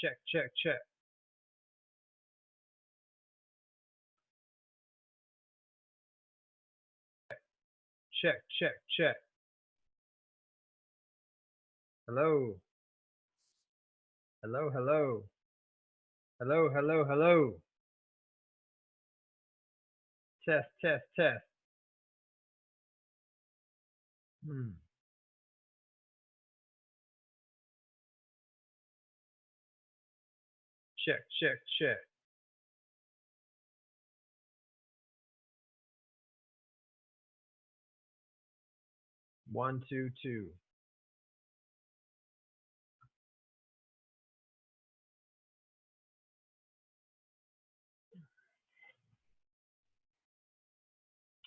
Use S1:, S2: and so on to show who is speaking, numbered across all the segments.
S1: Check, check, check. Check, check, check. Hello. Hello, hello. Hello, hello, hello. Test, test, test. Check, check, check. One, two, two.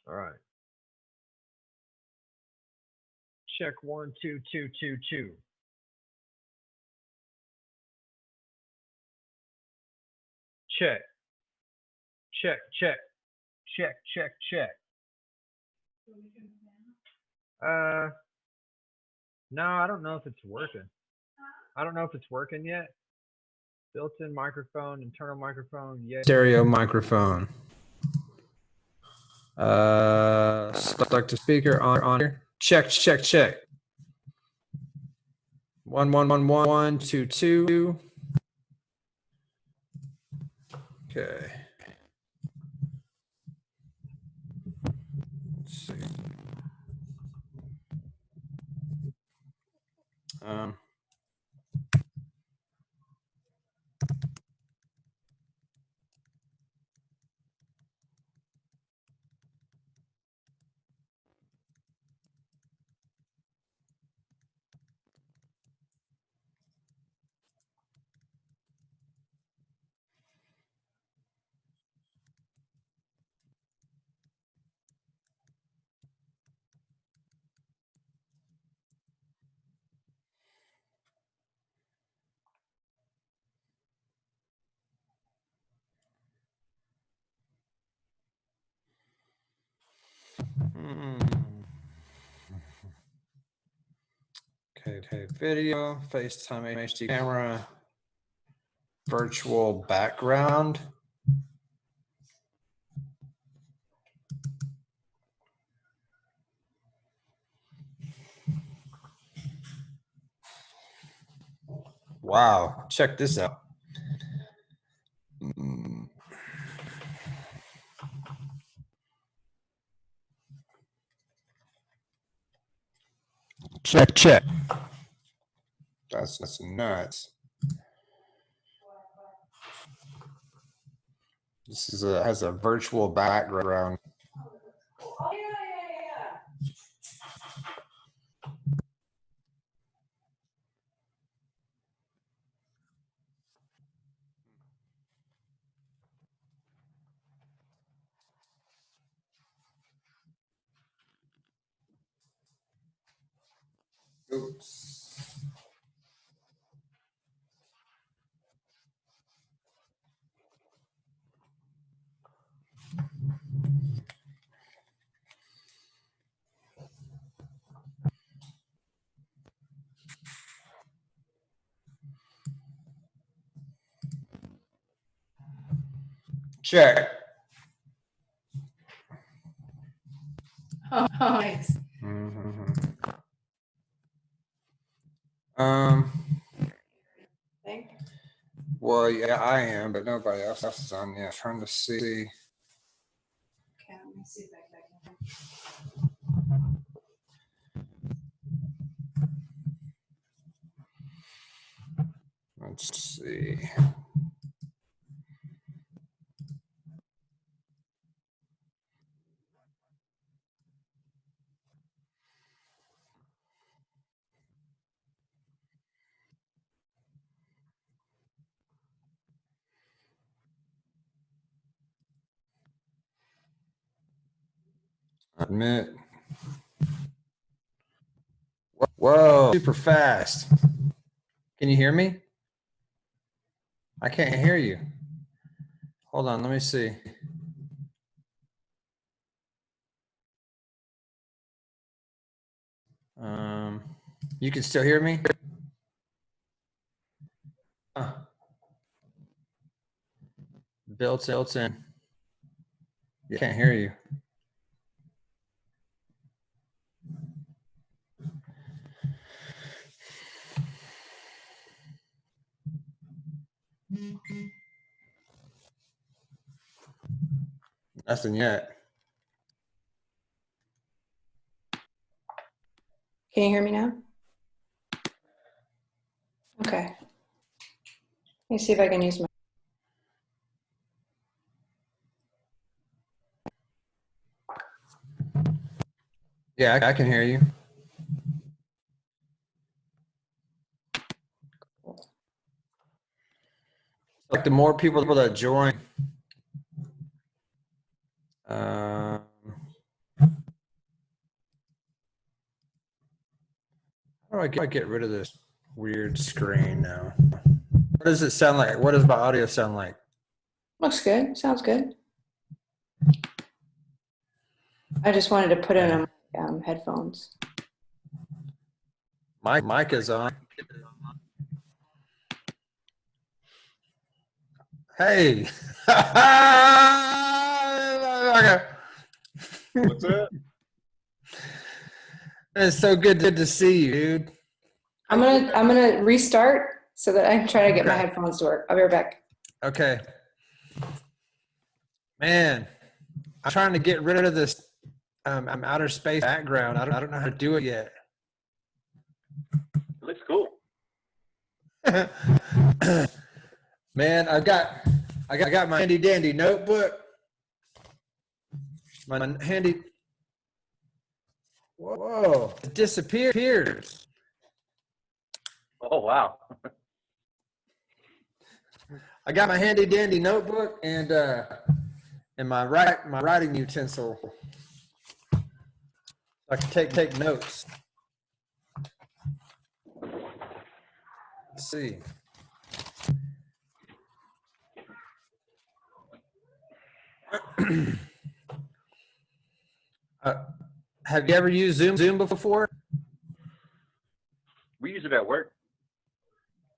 S1: All right. Check 1, 2, 2, 2, 2. Check. Check, check. Check, check, check. No, I don't know if it's working. I don't know if it's working yet. Built-in microphone, internal microphone, yeah.
S2: Stereo microphone. Select a speaker on here. Check, check, check. 1, 1, 1, 1, 1, 2, 2. Okay. Let's see. Okay, video, FaceTime HD camera, virtual background. Wow, check this out. Check, check. That's nuts. This is has a virtual background.
S3: Oh, yeah.
S2: Oops. Check.
S3: Oh, nice. Think?
S2: Well, yeah, I am, but nobody else is on yet. Trying to see.
S3: Okay, let me see if I can.
S2: Let's see. Admit. Whoa, super fast. Can you hear me? I can't hear you. Hold on, let me see. You can still hear me? Built in. Can't hear you. Nothing yet.
S3: Can you hear me now? Okay. Let me see if I can use my.
S2: Yeah, I can hear you. Like the more people that join, how do I get rid of this weird screen now? What does it sound like? What does my audio sound like?
S3: Looks good. Sounds good. I just wanted to put in on headphones.
S2: My mic is on. Hey.
S4: What's up?
S2: It's so good to see you, dude.
S3: I'm gonna restart so that I can try to get my
S2: Okay.
S3: headphones to work. I'll be right back.
S2: Okay. Man, I'm trying to get rid of this outer space background. I don't know how to do it yet.
S4: It looks cool.
S2: Man, I got my handy dandy notebook. My handy. Whoa! It disappeared.
S4: Oh, wow.
S2: I got my handy dandy notebook and my writing utensil. I can take notes. Let's see. Have you ever used Zoom before?
S4: We use it at work.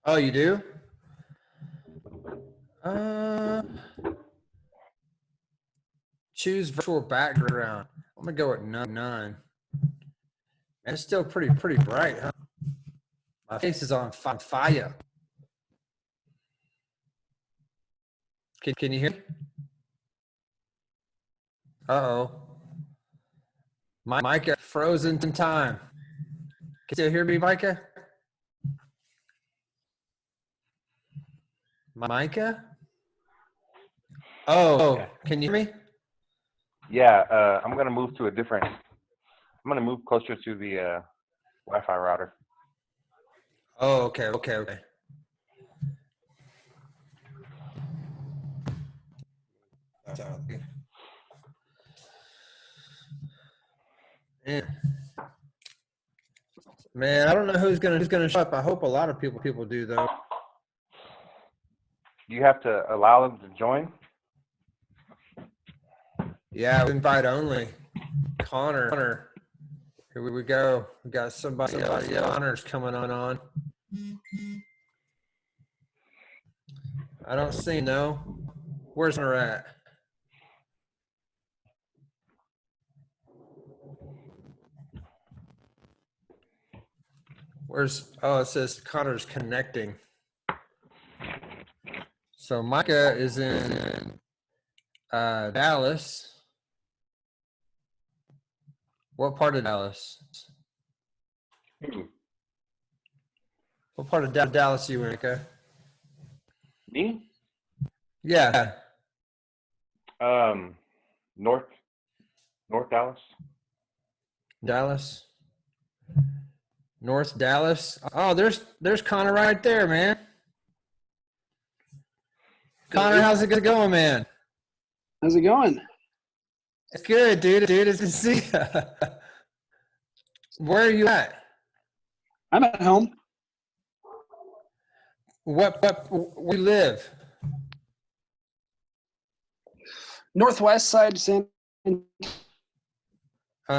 S2: Oh, you do? Choose virtual background. I'm gonna go with none. And it's still pretty bright, huh? My face is on fire. Can you hear me? Uh-oh. Micah frozen in time. Can you hear me, Micah? Micah? Oh,
S4: Okay.
S2: can you hear me?
S4: Yeah, I'm going to move to I'm going to move closer to the Wi-Fi router.
S2: Oh, okay. Man, I don't know who's gonna show up. I hope a lot of people do though.
S4: You have to allow them to join.
S2: Yeah, invite only. Connor. Here we go. We got somebody else. Connor's coming on. I don't see no. Where's Connor at? It says Connor's connecting. So Micah is in Dallas. What part of Dallas? What part of Dallas are you in, Micah?
S4: Me?
S2: Yeah.
S4: North Dallas.
S2: Dallas. North Dallas. Oh, there's Connor right there, man. Connor, how's it going, man?
S5: How's it going?
S2: It's good, dude. It's good to see you. Where are you at?
S5: I'm at home.
S2: Where you live?
S5: Northwest side, San.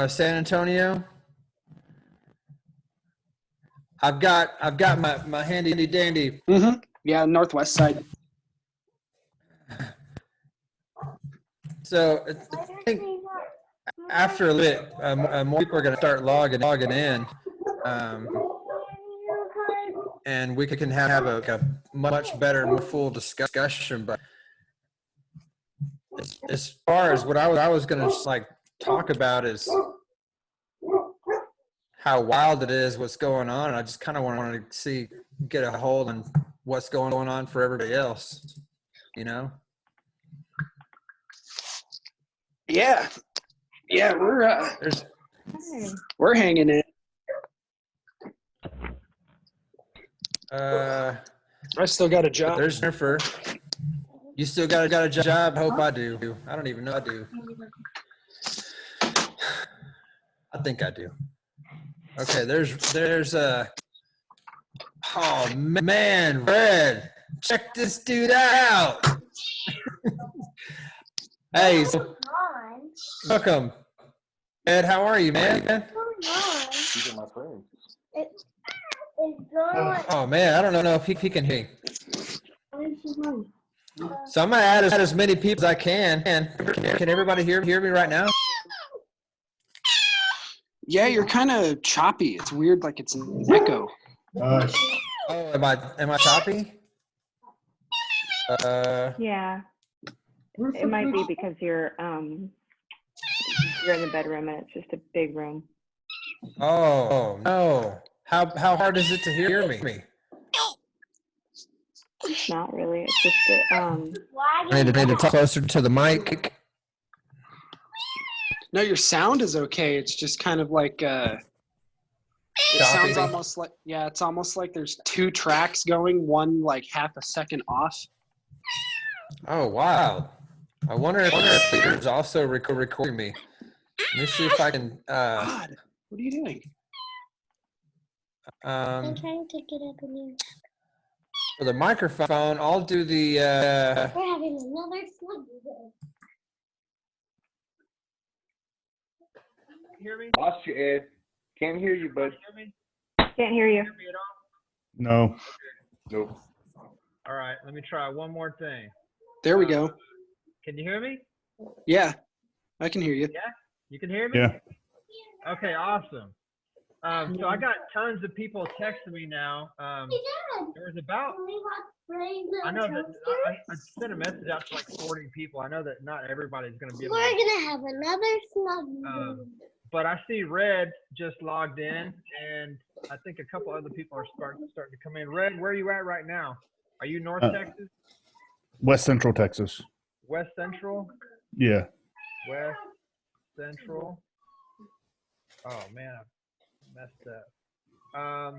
S2: San Antonio. I've got my handy dandy.
S5: Mm-hmm. Yeah, northwest side.
S2: So I think after a bit, more people are going to start logging in, and we can have a much better, more full discussion. But as far as what I was going to like talk about is how wild it is, what's going on. And I just kind of wanted to get a hold on what's going on for everybody else, you know?
S5: Yeah, we're hanging in. I still got a job.
S2: There's Jennifer. You still got a job? Hope I do. I don't even know I do. I think I do. Okay, there's oh man, Red, check this dude out. Hey, welcome. Ed, how are you, man?
S4: These are my friends.
S2: Oh man, I don't know if he can hear me. So I'm gonna add as many people as I can. Can everybody hear me right now?
S5: Yeah, you're kind of choppy. It's weird, like it's an echo.
S2: Oh, am I choppy?
S6: Yeah, it might be because you're in the bedroom and it's just a big room.
S2: Oh no! How hard is it to hear me?
S6: Not really. It's just that,
S2: I need to talk closer to the mic.
S5: No, your sound is okay. It's just kind of like it sounds almost like, yeah, it's almost like there's two tracks going, one like half a second off.
S2: Oh wow! I wonder if there's also recording me. Let me see if I can.
S5: God, what are you doing?
S7: I'm trying to get up in here.
S2: For the microphone, I'll do the.
S7: We're having another slug.
S1: Hear me?
S4: Lost you, Ed. Can't hear you, bud.
S1: Hear me?
S6: can't hear you.
S1: Hear me at all?
S8: No.
S4: Nope.
S1: All right, let me try one more thing.
S5: There we go.
S1: Can you hear me?
S5: Yeah, I can hear you.
S1: Yeah? You can hear me?
S8: Yeah.
S1: Okay, awesome. So I got tons of people texting me now. There was about, I know that I sent a message out to like 40 people. I know that not everybody's going to be able
S7: We're
S1: to.
S7: gonna have another slug.
S1: But I see Red just logged in, and I think a couple other people are starting to come in. Red, where are you at right now? Are you North Texas?
S8: West Central Texas.
S1: West Central?
S8: Yeah.
S1: West Central. Oh man, I messed up.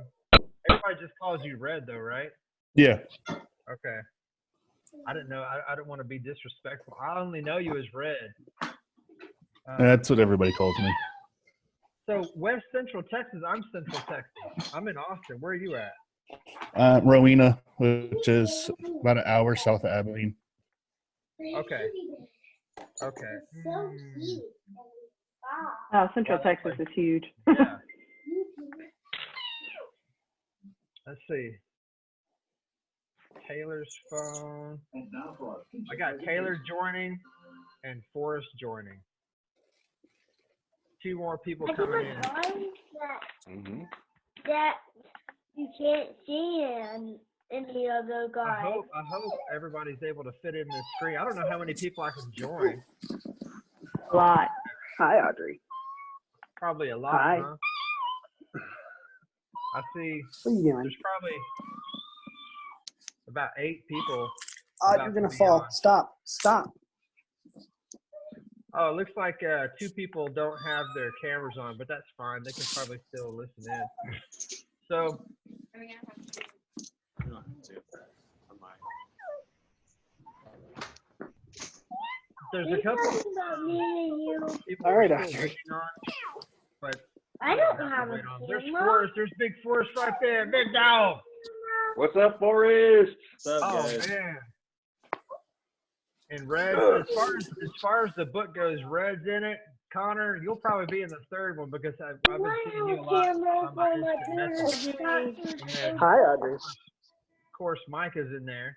S1: Everybody just calls you Red though, right?
S8: Yeah.
S1: Okay. I didn't know. I didn't want to be disrespectful. I only know you as Red.
S8: That's what everybody calls me.
S1: So West Central Texas, I'm Central Texas. I'm in Austin. Where are you at?
S8: Rowena, which is about an hour south of Abilene.
S1: Okay. Okay.
S6: Oh, Central Texas is huge.
S1: Yeah. Let's see. Taylor's phone. I got Taylor joining and Forrest joining. Two more people coming in.
S4: Mm-hmm.
S7: That you can't see any other guy.
S1: I hope everybody's able to fit in this screen. I don't know how many people I can join.
S6: A lot.
S5: Hi, Audrey.
S1: Probably a lot,
S5: Hi.
S1: huh? I see
S5: What are you doing?
S1: there's probably about 8 people.
S5: You're gonna fall. Stop. Stop.
S1: Oh, it looks like 2 people don't have their cameras on, but that's fine. They can probably still listen in. So, there's a couple
S7: About me and you.
S1: people
S5: All right,
S1: we're still
S5: Audrey.
S1: waiting on, but
S7: I don't have a
S1: wait on. There's
S7: camera.
S1: Forrest. There's Big Forrest right there. Big dog.
S4: What's up, Forrest?
S1: Oh man. And Red, as far as the book goes, Red's in it. Connor, you'll probably be in the third one because I've been seeing you a lot on my instant messages. And then,
S5: Hi, Audrey.
S1: of course, Micah's in there.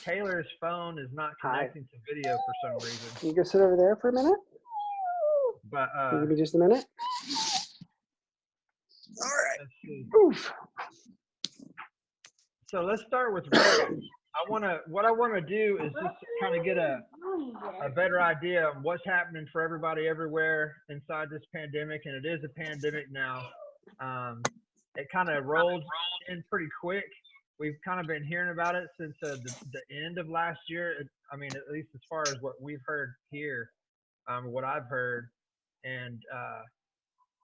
S1: Taylor's phone is not connecting to video for some reason.
S5: Can you go sit over there for a minute?
S1: But
S5: Can you give me just a minute? All right.
S1: let's see.
S5: Oof.
S1: So let's start with Red. What I wanna do is just kind of get a better idea of what's happening for everybody everywhere inside this pandemic, and it is a pandemic now. It kind of rolled in pretty quick. We've kind of been hearing about it since the end of last year. I mean, at least as far as what we've heard here, what I've heard, and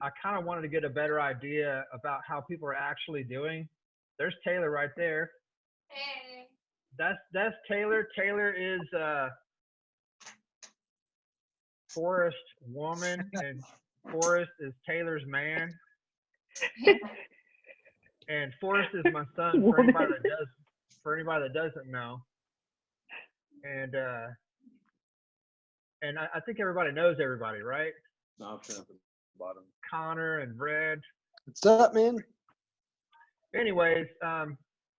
S1: I kind of wanted to get a better idea about how people are actually doing. There's Taylor right there.
S7: Hey.
S1: That's Taylor. Taylor is Forrest woman, and Forrest is Taylor's man. And Forrest is my son. For anybody that doesn't know. And I think everybody knows everybody, right?
S9: No, I'm sure at the bottom.
S1: Connor and Red.
S5: What's up, man?
S1: Anyways,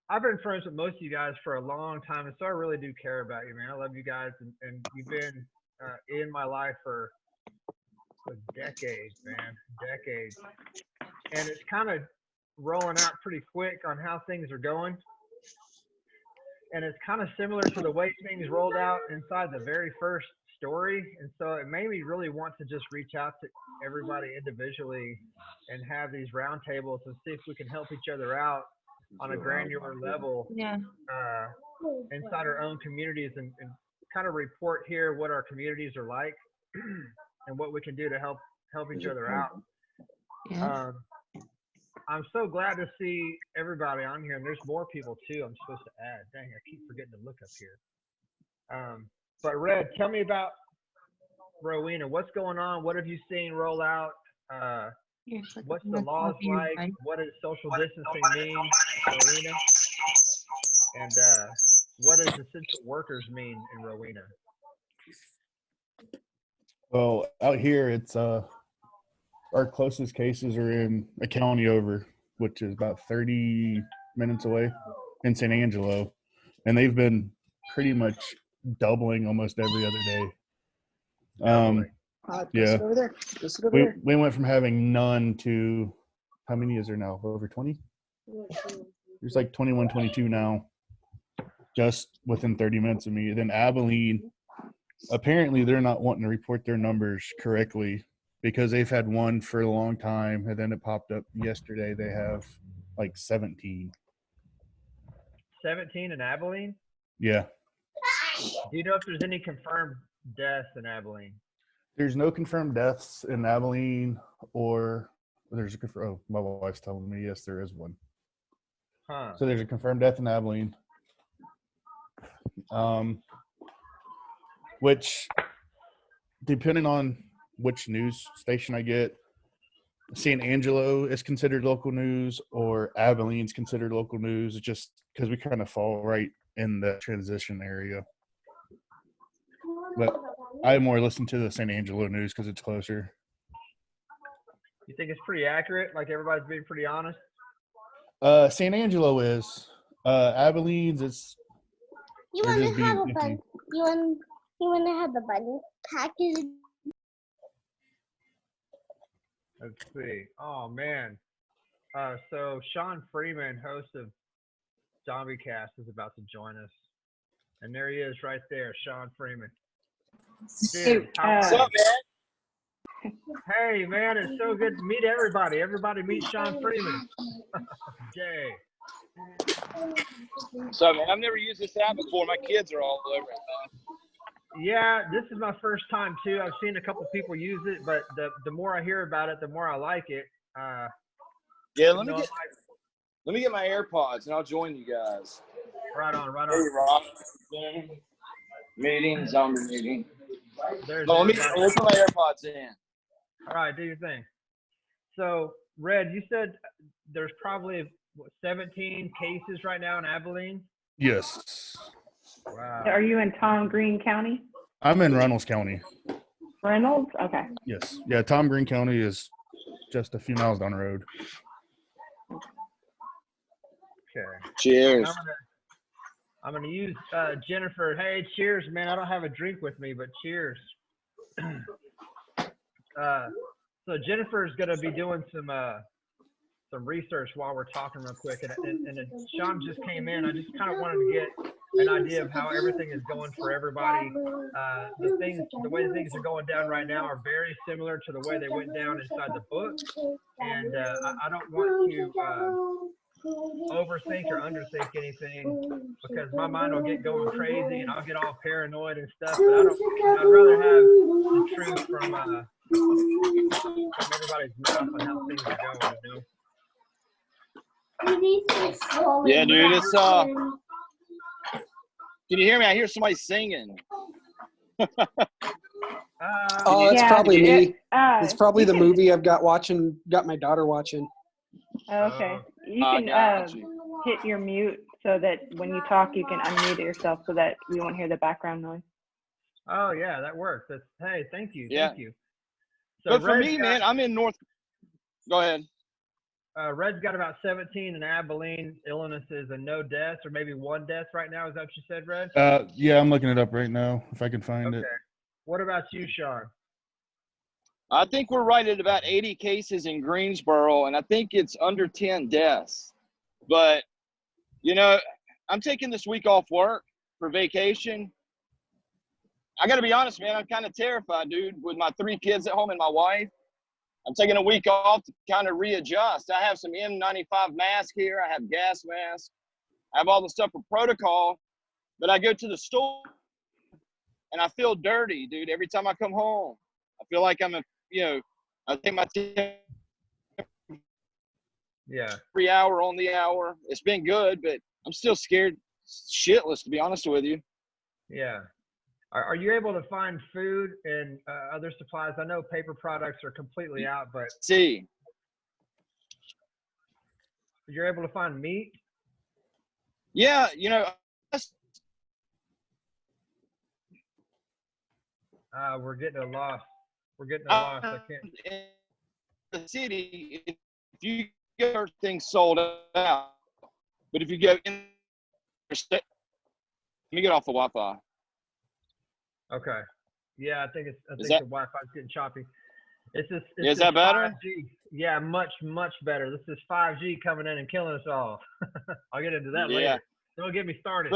S1: I've been friends with most of you guys for a long time, and so I really do care about you, man. I love you guys, and you've been in my life for decades, man, decades. And it's kind of rolling out pretty quick on how things are going. And it's kind of similar to the way things rolled out inside the very first story. And so it made me really want to just reach out to everybody individually and have these roundtables and see if we can help each other out on a granular level inside our own communities, and kind of report here what our communities are like and what we can do to help each other out.
S3: Yeah.
S1: I'm so glad to see everybody on here, and there's more people too I'm supposed to add. Dang, I keep forgetting to look up here. But Red, tell me about Rowena. What's going on? What have you seen roll out? What's the laws like? What does social distancing mean, Rowena? And what does essential workers mean in Rowena?
S8: Well, out here, it's our closest cases are in a county over, which is about 30 minutes away, in San Angelo, and they've been pretty much doubling almost every other day. Yeah.
S5: Sit over there. Just sit over there.
S8: We went from having none to, how many is there now? Over 20? There's like 21, 22 now, just within 30 minutes of me. Then Abilene, apparently they're not wanting to report their numbers correctly because they've had one for a long time, and then it popped up yesterday. They have like 17.
S1: 17 in Abilene?
S8: Yeah.
S1: Do you know if there's any confirmed deaths in Abilene?
S8: There's no confirmed deaths in Abilene, or there's a confirmed, oh, my wife's telling me, yes, there is one.
S1: Huh.
S8: So there's a confirmed death in Abilene. Which, depending on which news station I get, San Angelo is considered local news or Abilene's considered local news, just because we kind of fall right in the transition area. But I more listen to the San Angelo news because it's closer.
S1: You think it's pretty accurate? Like everybody's being pretty honest?
S8: San Angelo is. Abilene's, it's.
S7: You want to have a bun? You want to have a bun package?
S1: Let's see. Oh man. So Sean Freeman, host of Zombie Cast, is about to join us, and there he is, right there, Sean Freeman. Dude,
S6: What's
S1: up, man? Hey man, it's so good to meet everybody. Everybody meet Sean Freeman. Jay.
S10: So man, I've never used this app before. My kids are all over it.
S1: Yeah, this is my first time too. I've seen a couple people use it, but the more I hear about it, the more I like it.
S10: Yeah, let me get my AirPods and I'll join you guys.
S1: Right on, right
S10: Hey,
S1: on.
S10: Rob. Meeting, zombie meeting.
S1: There's
S10: Let me put my AirPods in.
S1: All right, do your thing. So, Red, you said there's probably 17 cases right now in Abilene?
S8: Yes.
S1: Wow.
S6: Are you in Tom Green County?
S8: I'm in Reynolds County.
S6: Reynolds? Okay.
S8: Yes. Yeah, Tom Green County is just a few miles down the road.
S1: Okay.
S10: Cheers.
S1: I'm going to use Jennifer. Hey, cheers, man. I don't have a drink with me, but cheers. So Jennifer's going to be doing some research while we're talking real quick. And Sean just came in. I just kind of wanted to get an idea of how everything is going for everybody. The way things are going down right now are very similar to the way they went down inside the book. And I don't want to overthink or underthink anything, because my mind will get going crazy and I'll get all paranoid and stuff. But I'd rather have the truth from everybody's mouth on how things are going,
S10: Yeah, dude, it's can you hear me? I hear somebody singing.
S5: Oh, it's probably me. It's probably the
S6: can-
S5: movie I've got my daughter watching.
S6: Okay. You can hit your mute so that when you talk, you can unmute yourself so that we won't hear the background noise.
S1: Oh yeah, that works. Hey, thank you.
S10: Yeah.
S1: Thank you. So
S10: But for
S1: Red's
S10: me,
S1: got,
S10: man, I'm in North. Go ahead.
S1: Red's got about 17 in Abilene illnesses and no deaths, or maybe one death right now. Is that what you said, Red?
S8: Yeah, I'm looking it up right now if I can find it.
S1: What about you, Sean?
S10: I think we're right at about 80 cases in Greensboro, and I think it's under 10 deaths. But, you know, I'm taking this week off work for vacation. I got to be honest, man, I'm kind of terrified, dude, with my 3 kids at home and my wife. I'm taking a week off to kind of readjust. I have some N95 mask here. I have gas masks. I have all the stuff for protocol. But I go to the store, and I feel dirty, dude, every time I come home. I feel like I take my 3 hour on the hour. It's been good, but I'm still scared shitless, to be honest with you.
S1: Yeah. Are you able to find food and other supplies? I know paper products are completely out, but you're able to find meat?
S10: Yeah, you know.
S1: We're getting a loss. I can't.
S10: In the city, if you get things sold out, but if you go in, let me get off the Wi-Fi.
S1: Okay. Yeah, I think the Wi-Fi's getting choppy.
S10: Is that better?
S1: 5G. Yeah, much better. This is 5G coming in and killing us all. I'll get into that later. Don't get me started.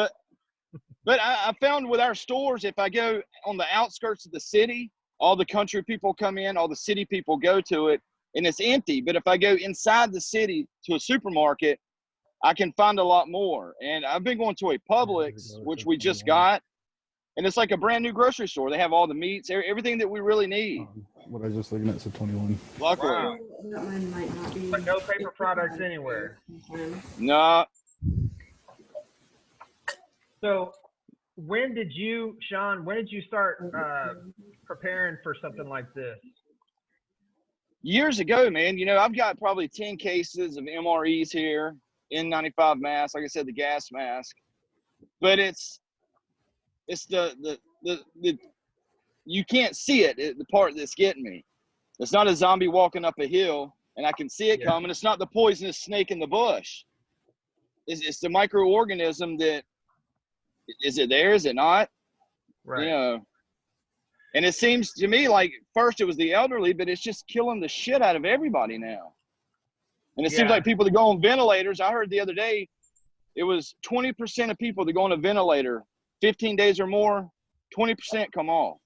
S10: But I found with our stores, if I go on the outskirts of the city, all the country people come in, all the city people go to it, and it's empty. But if I go inside the city to a supermarket, I can find a lot more. And I've been going to a Publix, which we just got, and it's like a brand new grocery store. They have all the meats, everything that we really need.
S8: What I was just looking at said 21.
S10: Luckily.
S1: Wow. But no paper products anywhere.
S10: No.
S1: So when did you start preparing for something like this?
S10: Years ago, man. You know, I've got probably 10 cases of MREs here, N95 mask, like I said, the gas mask. But it's the you can't see it, the part that's getting me. It's not a zombie walking up a hill and I can see it coming. It's not the poisonous snake in the bush. It's the microorganism that, is it there? Is it not?
S1: Right.
S10: You know, and it seems to me like first it was the elderly, but it's just killing the shit out of everybody now. And it seems like people that go on ventilators, I heard the other day, it was 20% of people that go on a ventilator, 15 days or more, 20% come off.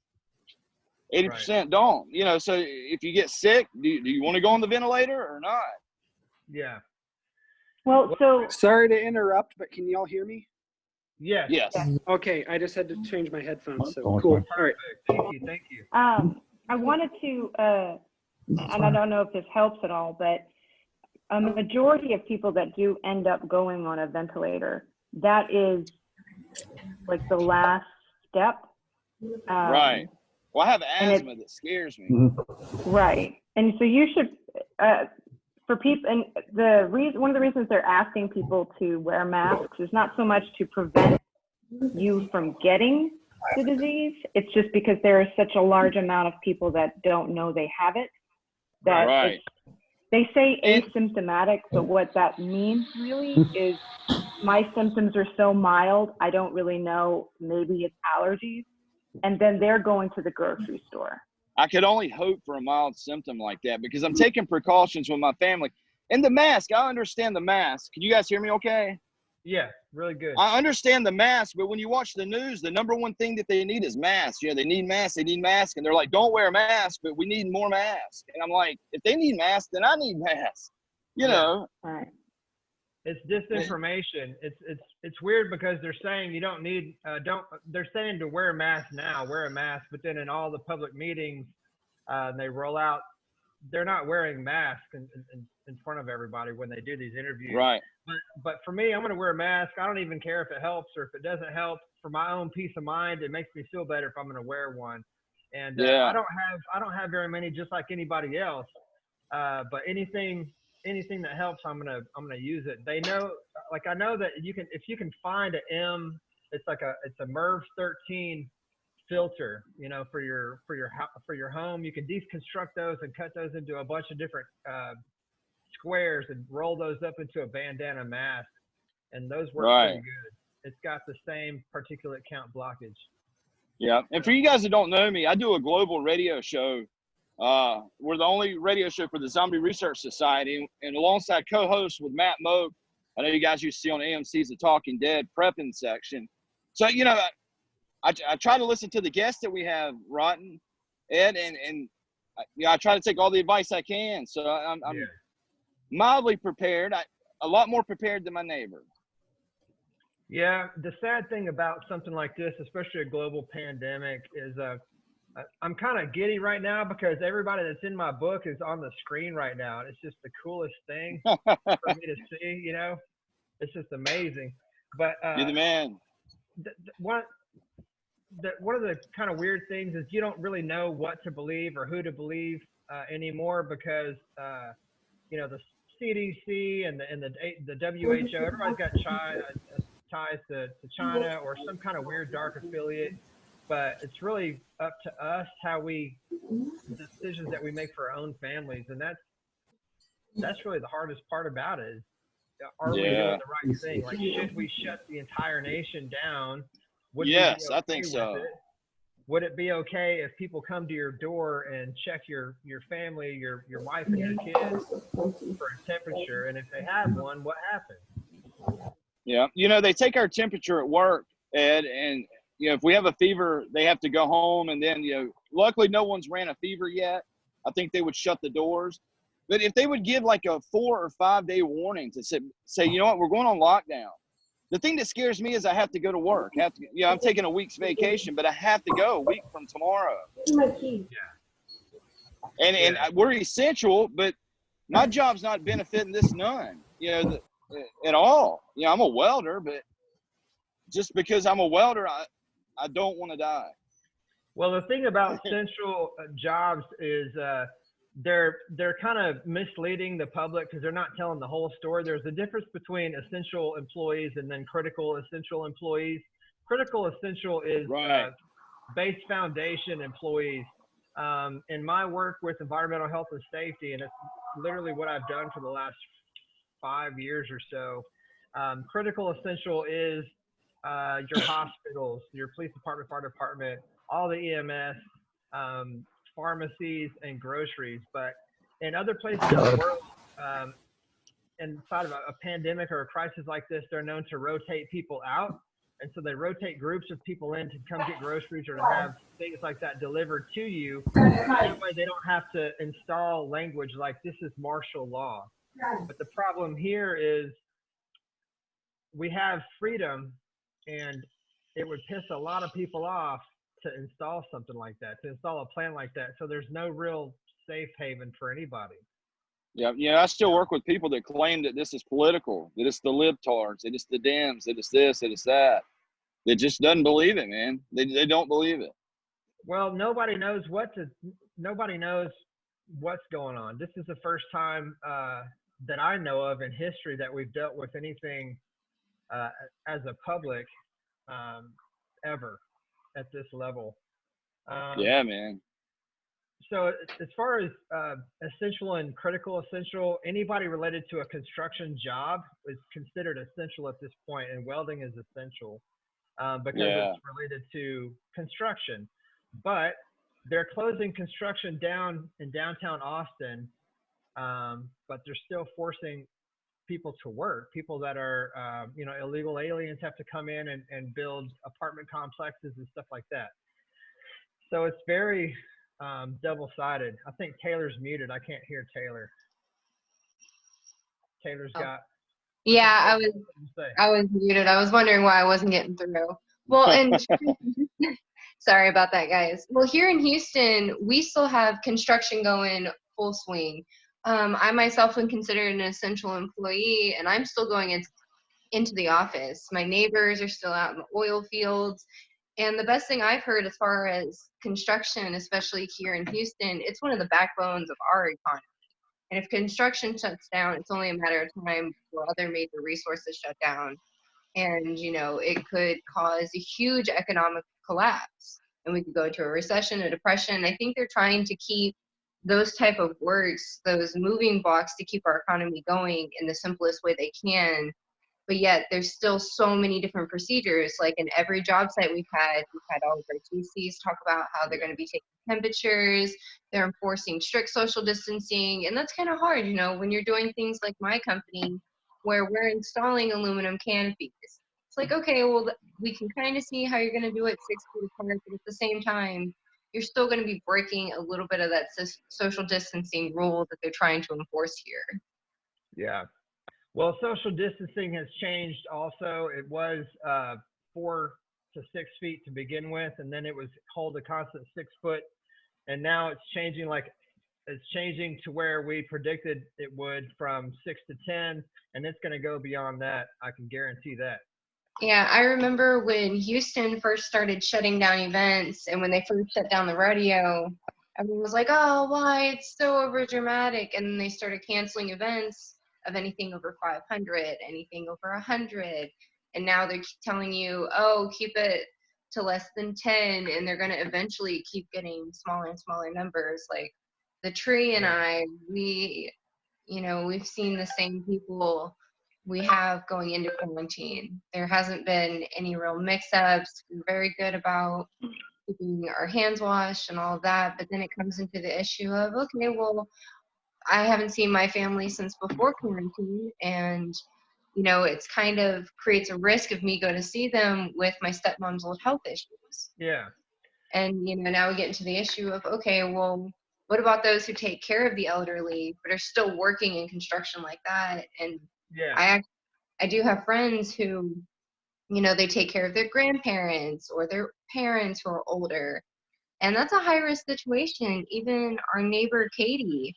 S10: 80% don't. You know, so if you get sick, do you want to go on the ventilator or not?
S1: Yeah.
S6: Well, so
S5: sorry to interrupt, but can y'all hear me?
S1: Yes.
S5: Okay, I just had to change my headphones. So
S8: Oh,
S5: cool.
S8: fine.
S5: All right.
S1: Thank you.
S6: I wanted to, and I don't know if this helps at all, but a majority of people that do end up going on a ventilator, that is like the last step.
S10: Right. Well, I have asthma that scares me.
S6: Right. And so you should, for people, and one of the reasons they're asking people to wear masks is not so much to prevent you from getting the disease. It's just because there is such a large amount of people that don't know they have it. That they say asymptomatic, but what that means really is my symptoms are so mild, I don't really know, maybe it's allergies. And then they're going to the grocery store.
S10: I could only hope for a mild symptom like that because I'm taking precautions with my family. And the mask, I understand the mask. Can you guys hear me okay?
S1: Yeah, really good.
S10: I understand the mask, but when you watch the news, the number one thing that they need is masks. You know, they need masks, and they're like, don't wear a mask, but we need more masks. And I'm like, if they need masks, then I need masks. You know.
S6: Right.
S1: It's disinformation. It's weird because they're saying you don't need they're saying to wear a mask now, wear a mask, but then in all the public meetings, they roll out, they're not wearing masks in front of everybody when they do these interviews.
S10: Right.
S1: But for me, I'm going to wear a mask. I don't even care if it helps or if it doesn't help. For my own peace of mind, it makes me feel better if I'm going to wear one. And I don't have very many, just like anybody else. But anything that helps, I'm gonna use it. They know, like I know that if you can find an M, it's a MERV 13 filter, you know, for your home. You can deconstruct those and cut those into a bunch of different squares and roll those up into a bandana mask, and those work pretty good. It's got the same particulate count blockage.
S10: Yeah, and for you guys that don't know me, I do a global radio show. We're the only radio show for the Zombie Research Society, and alongside co-host with Matt Moak. I know you guys used to see on AMC's The Talking Dead prepping section. So, you know, I try to listen to the guests that we have, Rotten, Ed, and I try to take all the advice I can. So I'm mildly prepared, a lot more prepared than my neighbor.
S1: Yeah, the sad thing about something like this, especially a global pandemic, is I'm kind of giddy right now because everybody that's in my book is on the screen right now. And it's just the coolest thing for me to see, you know. It's just amazing. But
S10: you're the man.
S1: One of the kind of weird things is you don't really know what to believe or who to believe anymore because, you know, the CDC and the WHO, everybody's got ties to China or some kind of weird dark affiliate. But it's really up to us the decisions that we make for our own families, and that's really the hardest part about it. Is, are we doing the right thing? Like, should we shut the entire nation down?
S10: Yes, I think so.
S1: Would it be okay if people come to your door and check your family, your wife and your kids for a temperature? And if they have one, what happens?
S10: Yeah, you know, they take our temperature at work, Ed, and you know, if we have a fever, they have to go home. And then, you know, luckily no one's ran a fever yet. I think they would shut the doors. But if they would give like a 4 or 5 day warning to say, you know what, we're going on lockdown. The thing that scares me is I have to go to work. I'm taking a week's vacation, but I have to go a week from tomorrow. And we're essential, but my job's not benefiting this none, you know, at all. You know, I'm a welder, but just because I'm a welder, I don't want to die.
S1: Well, the thing about essential jobs is they're kind of misleading the public because they're not telling the whole story. There's a difference between essential employees and then critical essential employees. Critical essential is base foundation employees. In my work with environmental health and safety, and it's literally what I've done for the last 5 years or so, critical essential is your hospitals, your police department, fire department, all the EMS, pharmacies, and groceries. But in other places in the world, inside of a pandemic or a crisis like this, they're known to rotate people out. And so they rotate groups of people in to come get groceries or to have things like that delivered to you. That way they don't have to install language like this is martial law. But the problem here is we have freedom, and it would piss a lot of people off to install something like that, to install a plan like that. So there's no real safe haven for anybody.
S10: Yeah, I still work with people that claim that this is political, that it's the libtards, that it's the Dems, that it's this, that it's that. They just doesn't believe it, man. They don't believe it.
S1: Well, nobody knows what's going on. This is the first time that I know of in history that we've dealt with anything as a public ever at this level.
S10: Yeah, man.
S1: so as far as essential and critical essential, anybody related to a construction job is considered essential at this point, and welding is essential because it's related to construction. But they're closing construction down in downtown Austin, but they're still forcing people to work. People that are, illegal aliens have to come in and build apartment complexes and stuff like that. So it's very double-sided. I think Taylor's muted. I can't hear Taylor. Taylor's got.
S11: Yeah, I was muted. I was wondering why I wasn't getting through. Well, and sorry about that, guys. Well, here in Houston, we still have construction going full swing. I myself am considered an essential employee, and I'm still going into the office. My neighbors are still out in the oil fields. And the best thing I've heard as far as construction, especially here in Houston, it's one of the backbones of our economy. And if construction shuts down, it's only a matter of time before other major resources shut down. And, it could cause a huge economic collapse. And we could go into a recession, a depression. I think they're trying to keep those type of works, those moving blocks to keep our economy going in the simplest way they can. But yet there's still so many different procedures. Like in every job site we've had all of our GCs talk about how they're going to be taking temperatures, they're enforcing strict social distancing. And that's kind of hard, when you're doing things like my company where we're installing aluminum canopies. It's like, okay, well, we can kind of see how you're going to do it 6 feet apart, but at the same time, you're still going to be breaking a little bit of that social distancing rule that they're trying to enforce here.
S1: Yeah. Well, social distancing has changed also. It was 4 to 6 feet to begin with, and then it was hold a constant 6 foot. And now it's changing to where we predicted it would from 6 to 10, and it's going to go beyond that. I can guarantee that.
S11: Yeah, I remember when Houston first started shutting down events, and when they first shut down the rodeo, everyone was like, oh, why? It's so over dramatic. And then they started canceling events of anything over 500, anything over 100. And now they're telling you, oh, keep it to less than 10. And they're going to eventually keep getting smaller and smaller numbers. Like the tree and I, we've seen the same people we have going into quarantine. There hasn't been any real mix-ups. We're very good about keeping our hands washed and all of that. But then it comes into the issue of, okay, well, I haven't seen my family since before quarantine, and it's kind of creates a risk of me going to see them with my stepmom's old health issues.
S1: Yeah. And
S11: now we get into the issue of, okay, well, what about those who take care of the elderly but are still working in construction like that? And I do have friends who, they take care of their grandparents or their parents who are older, and that's a high risk situation. Even our neighbor Katie,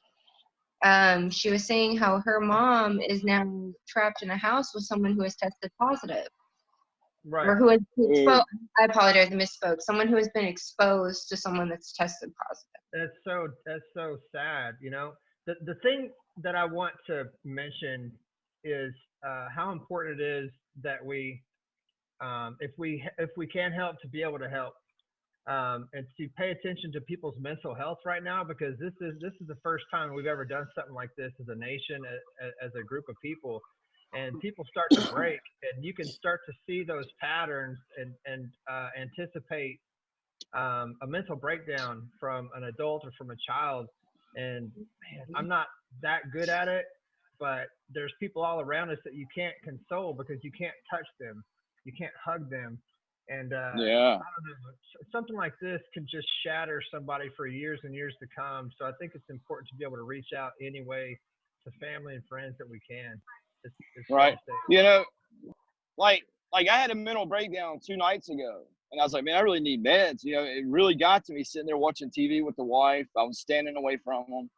S11: she was saying how her mom is now trapped in a house with someone who has tested positive.
S1: Right.
S11: Or who has been exposed. I apologize, I misspoke. Someone who has been exposed to someone that's tested positive.
S1: That's so sad. The thing that I want to mention is how important it is that we, if we can help, to be able to help. And to pay attention to people's mental health right now, because this is the first time we've ever done something like this as a nation, as a group of people, and people start to break, and you can start to see those patterns and anticipate a mental breakdown from an adult or from a child. And man, I'm not that good at it, but there's people all around us that you can't console because you can't touch them, you can't hug them. And I don't know, something like this can just shatter somebody for years and years to come. So I think it's important to be able to reach out anyway to family and friends that we can. It's
S10: right. Like I had a mental breakdown 2 nights ago, and I was like, man, I really need meds. It really got to me sitting there watching TV with the wife. I was standing away from them.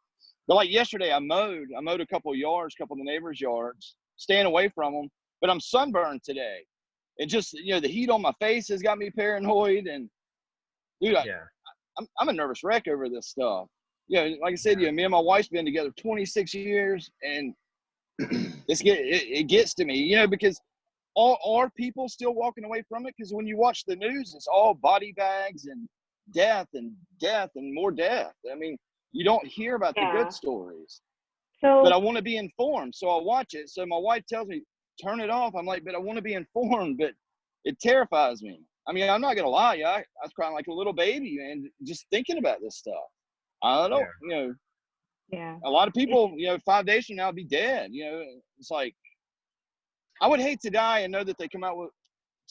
S10: But like yesterday, I mowed a couple of the neighbors' yards, staying away from them. But I'm sunburned today. It just, the heat on my face has got me paranoid. And dude, I'm a nervous wreck over this stuff. Like I said, me and my wife's been together 26 years, and it gets to me, because are people still walking away from it? Because when you watch the news, it's all body bags and death and more death. I mean, you don't hear about the good stories.
S6: So,
S10: but I want to be informed, so I watch it. So my wife tells me, turn it off. I'm like, but I want to be informed, but it terrifies me. I mean, I'm not going to lie. I was crying like a little baby, man, just thinking about this stuff. I don't, a lot of people, 5 days from now will be dead. It's like, I would hate to die and know that they come out with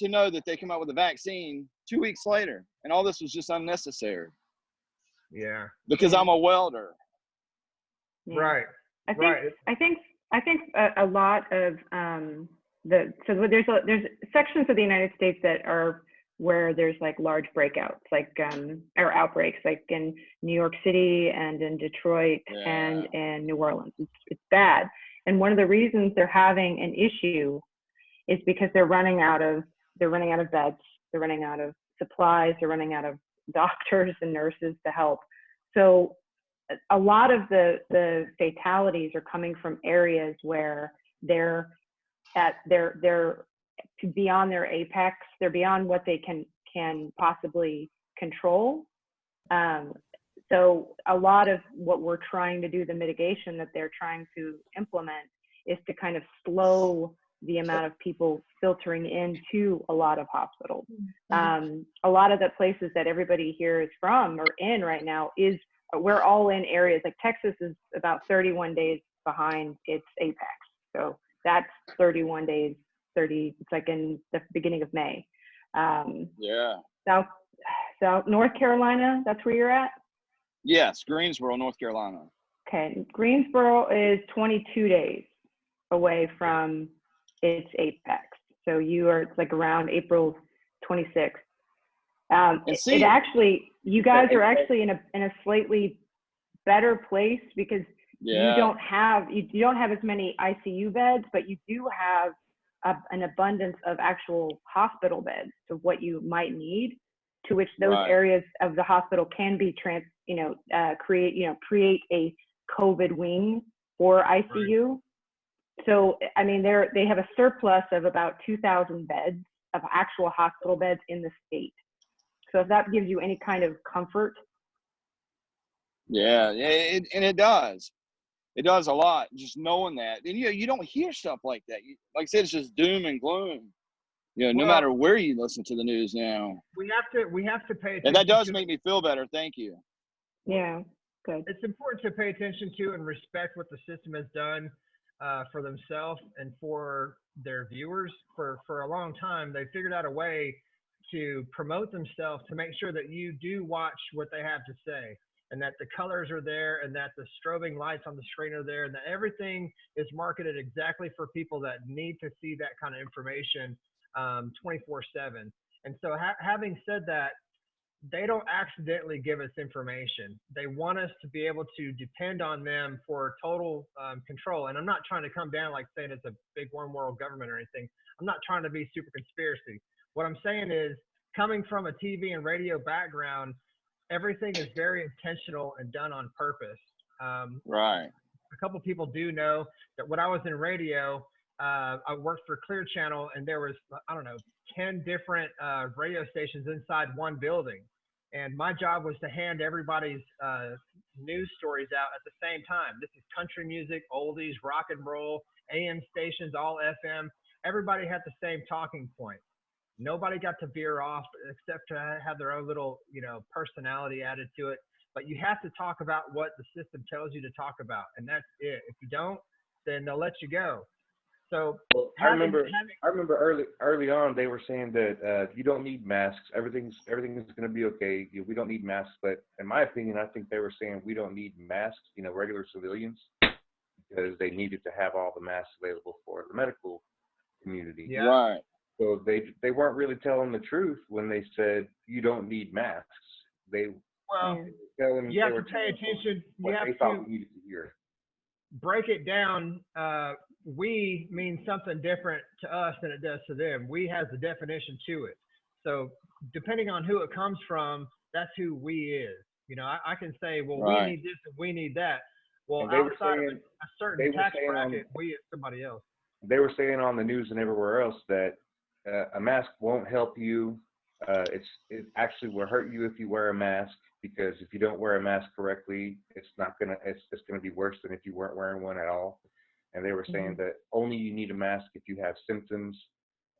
S10: a vaccine 2 weeks later, and all this was just unnecessary.
S1: Yeah.
S10: Because I'm a welder.
S1: Right.
S6: I think a lot of there's sections of the United States that are where there's like large breakouts, like or outbreaks, like in New York City and in Detroit and in New Orleans. It's bad, and one of the reasons they're having an issue is because they're running out of beds, they're running out of supplies, they're running out of doctors and nurses to help. So a lot of the fatalities are coming from areas where they're beyond their apex, they're beyond what they can possibly control. So a lot of what we're trying to do, the mitigation that they're trying to implement, is to kind of slow the amount of people filtering into a lot of hospitals. A lot of the places that everybody here is from or in right now we're all in areas like Texas is about 31 days behind its apex. So that's 31 days, it's like in the beginning of May. South North Carolina, that's where you're at?
S10: Yes, Greensboro, North Carolina.
S6: Okay, Greensboro is 22 days away from its apex. So it's like around April 26th. You guys are actually in a slightly better place because you don't have as many ICU beds, but you do have an abundance of actual hospital beds of what you might need, to which those areas of the hospital can be create a COVID wing for ICU. So I mean, they have a surplus of about 2,000 beds of actual hospital beds in the state. So if that gives you any kind of comfort.
S10: Yeah, and it does. It does a lot, just knowing that. And you don't hear stuff like that. Like I said, it's just doom and gloom. No matter where you listen to the news now.
S1: We have to pay attention.
S10: And that does make me feel better. Thank you.
S6: Yeah, good.
S1: It's important to pay attention to and respect what the system has done for themselves and for their viewers. For a long time, they figured out a way to promote themselves to make sure that you do watch what they have to say, and that the colors are there, and that the strobing lights on the screen are there, and that everything is marketed exactly for people that need to see that kind of information 24/7. And so having said that, they don't accidentally give us information. They want us to be able to depend on them for total control. And I'm not trying to come down like saying it's a big one world government or anything. I'm not trying to be super conspiracy. What I'm saying is, coming from a TV and radio background, everything is very intentional and done on purpose.
S10: Right.
S1: A couple people do know that when I was in radio, I worked for Clear Channel, and there was, 10 different radio stations inside one building. And my job was to hand everybody's news stories out at the same time. This is country music, oldies, rock and roll, AM stations, all FM. Everybody had the same talking point. Nobody got to veer off except to have their own little, personality added to it. But you have to talk about what the system tells you to talk about, and that's it. If you don't, then they'll let you go. So
S4: I remember early on they were saying that you don't need masks. Everything's going to be okay. We don't need masks. But in my opinion, I think they were saying we don't need masks. Regular civilians, because they needed to have all the masks available for the medical community.
S1: Yeah.
S10: Right.
S4: So they weren't really telling the truth when they said you don't need masks. You
S1: have to pay attention. You have to
S4: needed to hear.
S1: Break it down. We means something different to us than it does to them. We has the definition to it. So depending on who it comes from, that's who we is. I can say, well, we need this and we need that. Well, outside of a certain tax bracket, we is somebody else.
S4: They were saying on the news and everywhere else that a mask won't help you It actually will hurt you if you wear a mask, because if you don't wear a mask correctly, it's gonna be worse than if you weren't wearing one at all. And they were saying that only you need a mask if you have symptoms.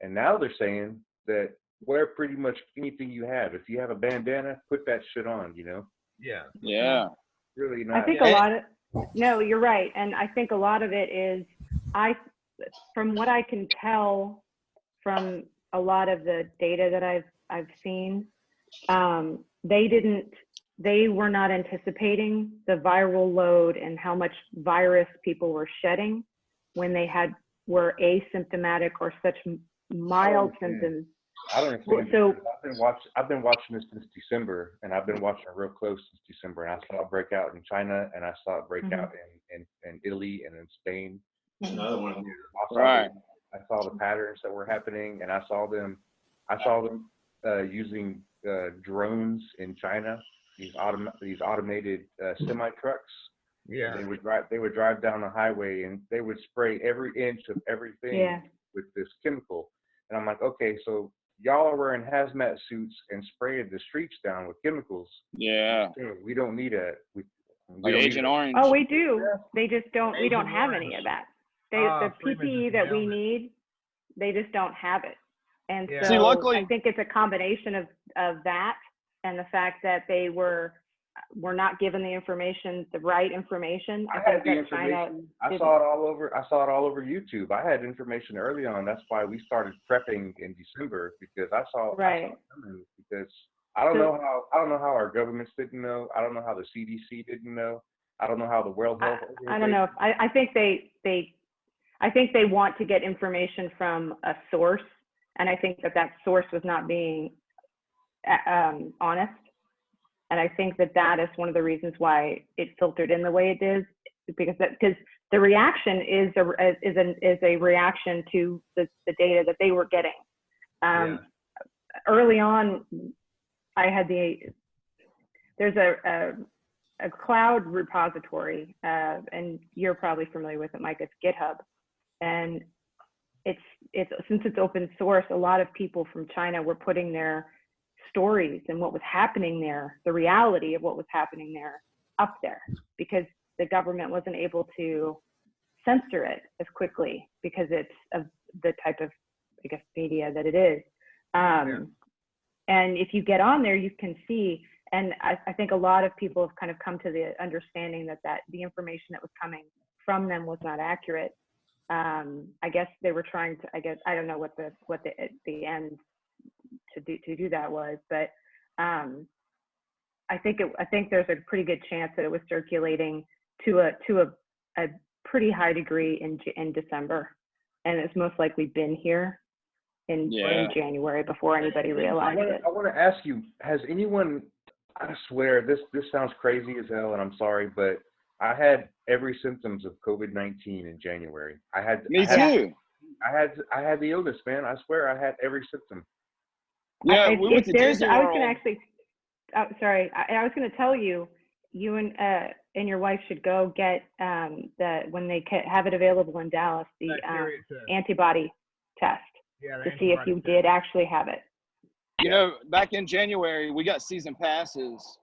S4: And now they're saying that wear pretty much anything you have. If you have a bandana, put that shit on, you know?
S1: Yeah.
S10: Yeah.
S4: Really not.
S6: I think a lot of, no, you're right. And I think a lot of it is, from what I can tell from a lot of the data that I've seen, they were not anticipating the viral load and how much virus people were shedding when they were asymptomatic or such mild symptoms.
S4: I don't understand.
S6: So
S4: I've been watching this since December, and I've been watching it real close since December. And I saw it break out in China, and I saw it break out in Italy and in Spain.
S9: Another one.
S4: I saw the patterns that were happening, and I saw them using drones in China. These automated semi trucks.
S1: Yeah.
S4: They would drive down the highway, and they would spray every inch of everything with this chemical. And I'm like, okay, so y'all are wearing hazmat suits and spraying the streets down with chemicals.
S10: Yeah.
S4: We don't need that. We
S10: Like
S4: don't
S10: Agent
S4: need
S10: Orange.
S6: Oh, we do. They just don't. We don't
S1: Agent
S6: have
S1: Orange.
S6: any of that. The PPE that we need, they just don't have it. And so
S10: See, luckily,
S6: I think it's a combination of that and the fact that they were not given the information, the right information.
S4: I had the information. I saw it all over YouTube. I had information early on. That's why we started prepping in December, because I saw it coming, because I don't know how our governments didn't know. I don't know how the CDC didn't know. I don't know how the World Health Organization.
S6: I don't know. I think they want to get information from a source, and I think that source was not being honest. And I think that is one of the reasons why it filtered in the way it is, because the reaction is a reaction to the data that they were getting. Early on, there's a cloud repository, and you're probably familiar with it, Mike. It's GitHub, and since it's open source, a lot of people from China were putting their stories and what was happening there, the reality of what was happening there, up there, because the government wasn't able to censor it as quickly because it's of the type of, I guess, media that it is. And if you get on there, you can see, and I think a lot of people have kind of come to the understanding that the information that was coming from them was not accurate. I guess they were trying to, I don't know what the end to do that was, but I think there's a pretty good chance that it was circulating to a pretty high degree in December, and it's most likely been here in January before anybody realized it.
S4: I want to ask you, has anyone? I swear this sounds crazy as hell, and I'm sorry, but I had every symptoms of COVID-19 in January.
S10: Me too.
S4: I had the illness, man. I swear I had every symptom.
S10: Yeah, we went to Disney World.
S6: I was going to tell you, you and your wife should go get when they have it available in Dallas, the antibody test to see if you did actually have it.
S10: You know, back in January, we got season passes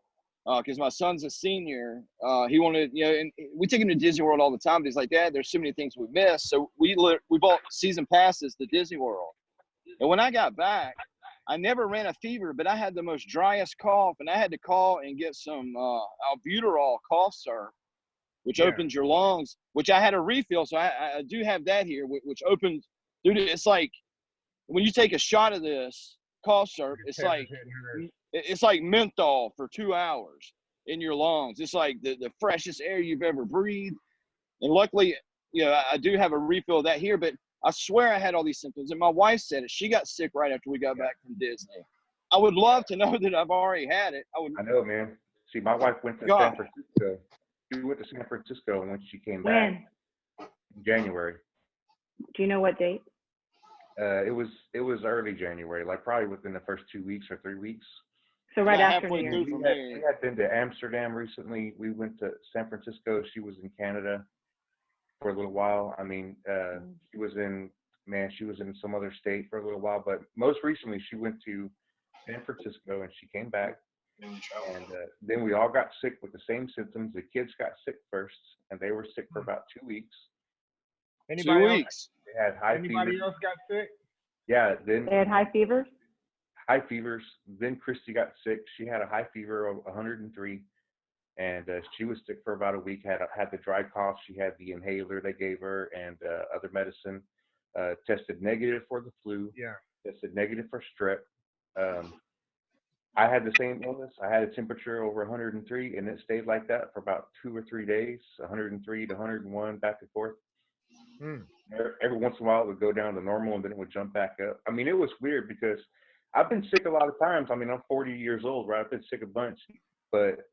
S10: because my son's a senior. He wanted, and we take him to Disney World all the time. But he's like, Dad, there's so many things we missed. So we bought season passes to Disney World. And when I got back, I never ran a fever, but I had the most driest cough, and I had to call and get some albuterol cough syrup, which opens your lungs, which I had a refill. So I do have that here, which opens, dude, it's like when you take a shot of this cough syrup, it's like menthol for 2 hours in your lungs. It's like the freshest air you've ever breathed. And luckily, I do have a refill of that here, but I swear I had all these symptoms, and my wife said it. She got sick right after we got back from Disney. I would love to know that I've already had it. I know,
S4: man. See, my wife went to San Francisco. She went to San Francisco when she came back in January.
S6: Do you know what date?
S4: It was early January, like probably within the first 2 weeks or 3 weeks.
S6: So right after New
S4: Year's. We had been to Amsterdam recently. We went to San Francisco. She was in Canada for a little while. I mean, she was in some other state for a little while, but most recently she went to San Francisco, and she came back. And then we all got sick with the same symptoms. The kids got sick first, and they were sick for about 2 weeks.
S1: Anybody
S10: 2
S1: else?
S10: weeks.
S4: They had high
S1: Anybody
S4: fevers.
S1: else got sick?
S4: Yeah, then
S6: They had high fevers?
S4: high fevers. Then Christy got sick. She had a high fever of 103, and she was sick for about a week. Had the dry cough. She had the inhaler they gave her and other medicine. Tested negative for the flu.
S1: Yeah.
S4: Tested negative for strep. I had the same illness. I had a temperature over 103, and it stayed like that for about 2 or 3 days, 103 to 101, back and forth. Every once in a while, it would go down to normal, and then it would jump back up. I mean, it was weird because I've been sick a lot of times. I mean, I'm 40 years old, right? I've been sick a bunch, but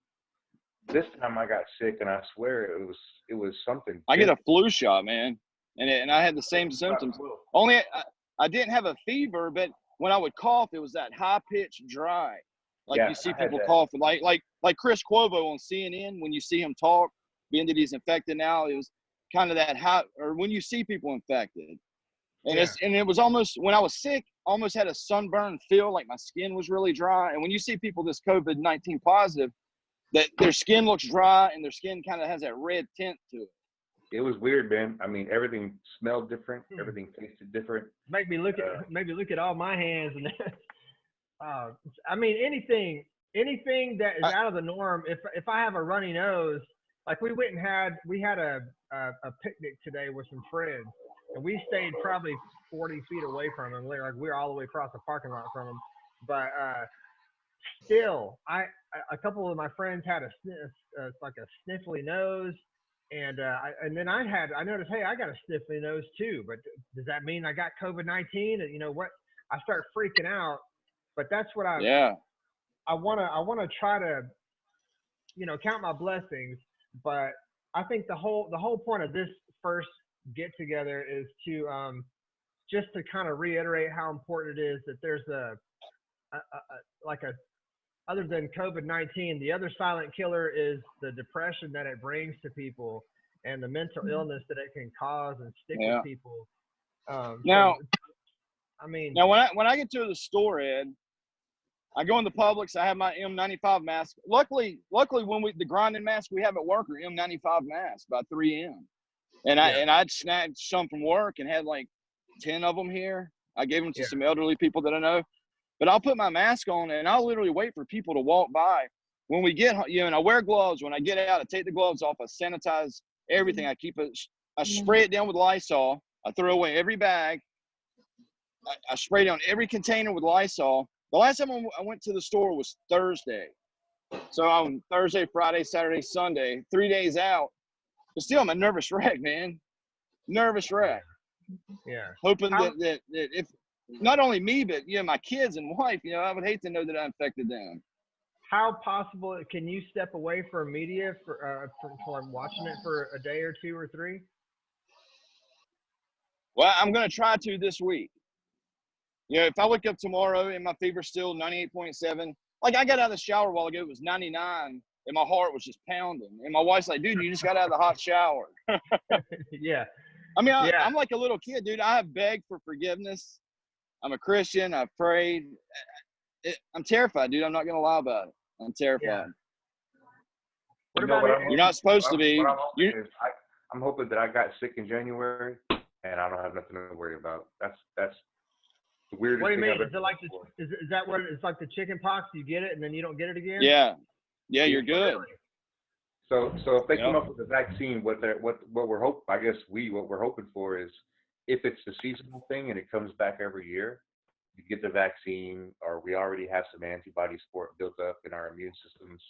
S4: this time I got sick, and I swear it was something.
S10: I get a flu shot, man, and I had the same symptoms. Only I didn't have a fever, but when I would cough, it was that high pitched dry. Like
S4: Yeah,
S10: you see
S4: I had
S10: people
S4: that.
S10: coughing, like Chris Cuomo on CNN. When you see him talk, being that he's infected now, it was kind of that high. Or when you see people infected, and it was almost, when I was sick, almost had a sunburn feel, like my skin was really dry. And when you see people this COVID-19 positive, that their skin looks dry and their skin kind of has that red tint to it.
S4: It was weird, man. I mean, everything smelled different. Everything tasted different.
S1: Make me look at all my hands, and I mean, anything that is out of the norm. If I have a runny nose, like we had a picnic today with some friends, and we stayed probably 40 feet away from them. Like we were all the way across the parking lot from them, but still, a couple of my friends had like a sniffly nose. And then I noticed, hey, I got a sniffly nose too. But does that mean I got COVID-19? And you know what? I start freaking out. But that's what I wanna try to, count my blessings. But I think the whole point of this first get together is to just to kind of reiterate how important it is that there's other than COVID-19, the other silent killer is the depression that it brings to people and the mental illness that it can cause and stick with people.
S10: Now,
S1: I mean,
S10: when I get to the store, Ed, I go in the Publix. I have my M95 mask. Luckily, when the grinding mask we have at work are M95 masks by 3M, and I'd snagged some from work and had like 10 of them here. I gave them to some elderly people that I know. But I'll put my mask on and I'll literally wait for people to walk by. When we get, and I wear gloves. When I get out, I take the gloves off. I sanitize everything. I spray it down with Lysol. I throw away every bag. I spray down every container with Lysol. The last time I went to the store was Thursday. So on Thursday, Friday, Saturday, Sunday, 3 days out. But still, I'm a nervous wreck, man. Nervous wreck.
S1: Yeah.
S10: Hoping that if, not only me, but my kids and wife, I would hate to know that I infected them.
S1: How possible can you step away from media from watching it for a day or 2 or 3?
S10: Well, I'm going to try to this week. If I wake up tomorrow and my fever's still 98.7, like I got out of the shower a while ago, it was 99, and my heart was just pounding. And my wife's like, dude, you just got out of the hot shower.
S1: Yeah.
S10: I mean, I'm like a little kid, dude. I have begged for forgiveness. I'm a Christian. I've prayed. I'm terrified, dude. I'm not going to lie about it. I'm terrified.
S1: Yeah. What about it?
S10: You're not supposed to be.
S4: I'm hoping that I got sick in January and I don't have nothing to worry about. That's the weirdest
S1: What do you
S4: thing
S1: mean?
S4: I've ever
S1: Is that what it's like, the chicken pox? You get it and then you don't get it again?
S10: Yeah, you're good.
S4: So if they come up with a vaccine, what we're hoping for is, if it's a seasonal thing and it comes back every year, you get the vaccine, or we already have some antibody support built up in our immune systems,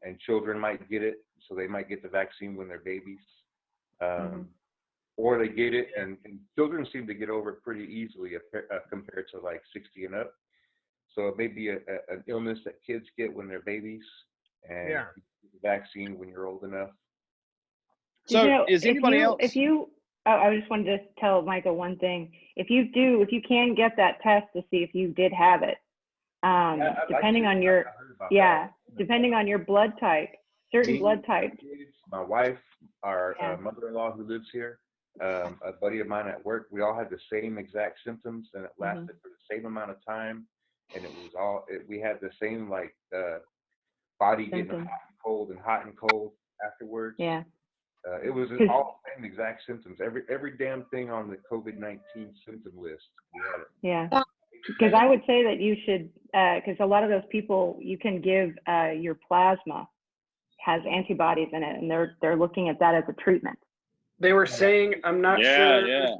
S4: and children might get it, so they might get the vaccine when they're babies, or they get it, and children seem to get over it pretty easily compared to like 60 and up. So it may be an illness that kids get when they're babies, and you get the vaccine when you're old enough.
S10: So is anybody else?
S6: I just wanted to tell Michael one thing. If you can get that test to see if you did have it, depending on your blood type, certain blood types.
S4: My wife, our mother-in-law who lives here, a buddy of mine at work, we all had the same exact symptoms, and it lasted for the same amount of time. and it was all we had the same like body getting
S6: Symptoms.
S4: hot and cold afterwards.
S6: Yeah.
S4: It was all the same exact symptoms. Every damn thing on the COVID-19 symptom list. We had it.
S6: Yeah. Because I would say that you should, because a lot of those people, you can give your plasma has antibodies in it, and they're looking at that as a treatment.
S5: They were saying, I'm not sure.
S10: Yeah.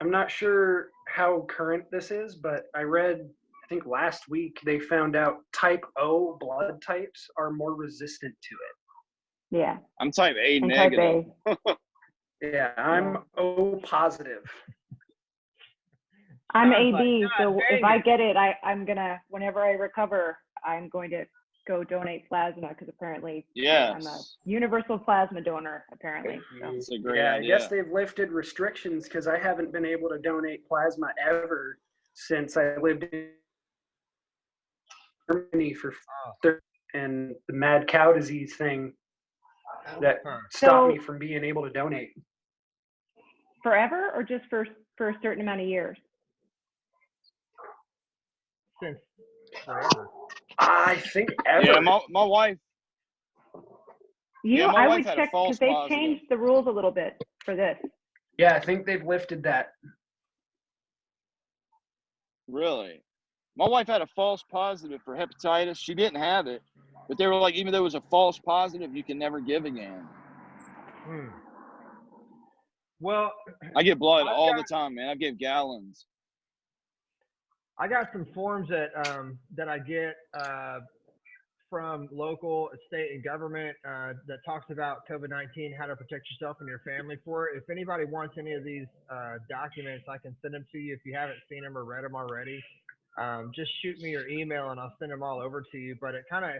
S5: I'm not sure how current this is, but I read, I think last week, they found out type O blood types are more resistant to it.
S6: Yeah.
S10: I'm type A
S6: And type
S10: negative.
S6: A.
S5: Yeah, I'm O positive.
S6: I'm
S1: I was
S6: AB,
S1: like,
S6: so
S1: God
S6: if
S1: dang
S6: I
S1: it.
S6: get it, I'm gonna, whenever I recover, I'm going to go donate plasma, because apparently I'm a
S10: Yes.
S6: universal plasma donor, apparently. So.
S10: It's a great
S5: Yeah,
S10: idea.
S5: I guess they've lifted restrictions because I haven't been able to donate plasma ever since I lived in Germany for and the mad cow disease thing that stopped me from being able to donate.
S6: Forever, or just for a certain amount of years?
S1: Since forever.
S5: I think ever.
S10: Yeah, my wife. Yeah, my
S6: I
S10: wife
S6: would
S10: had a
S6: check,
S10: false
S6: because they've
S10: positive.
S6: changed the rules a little bit for this.
S5: Yeah, I think they've lifted that.
S10: Really? My wife had a false positive for hepatitis. She didn't have it, but they were like, even though it was a false positive, you can never give again.
S1: Hmm. Well,
S10: I get blood all the time, man. I give gallons.
S1: I got some forms that I get from local, state, and government that talks about COVID-19, how to protect yourself and your family for it. If anybody wants any of these documents, I can send them to you if you haven't seen them or read them already. Just shoot me your email and I'll send them all over to you. But it kind of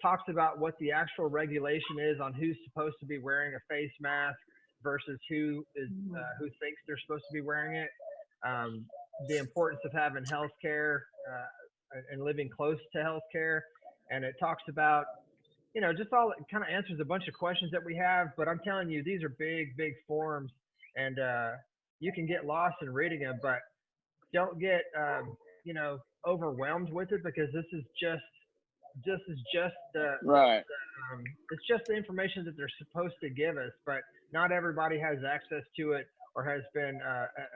S1: talks about what the actual regulation is on who's supposed to be wearing a face mask versus who thinks they're supposed to be wearing it. The importance of having health care and living close to health care. And it talks about, just all, it kind of answers a bunch of questions that we have. But I'm telling you, these are big, big forms, and you can get lost in reading them, but don't get, overwhelmed with it, because this is just
S10: Right.
S1: it's just the information that they're supposed to give us, but not everybody has access to it or has been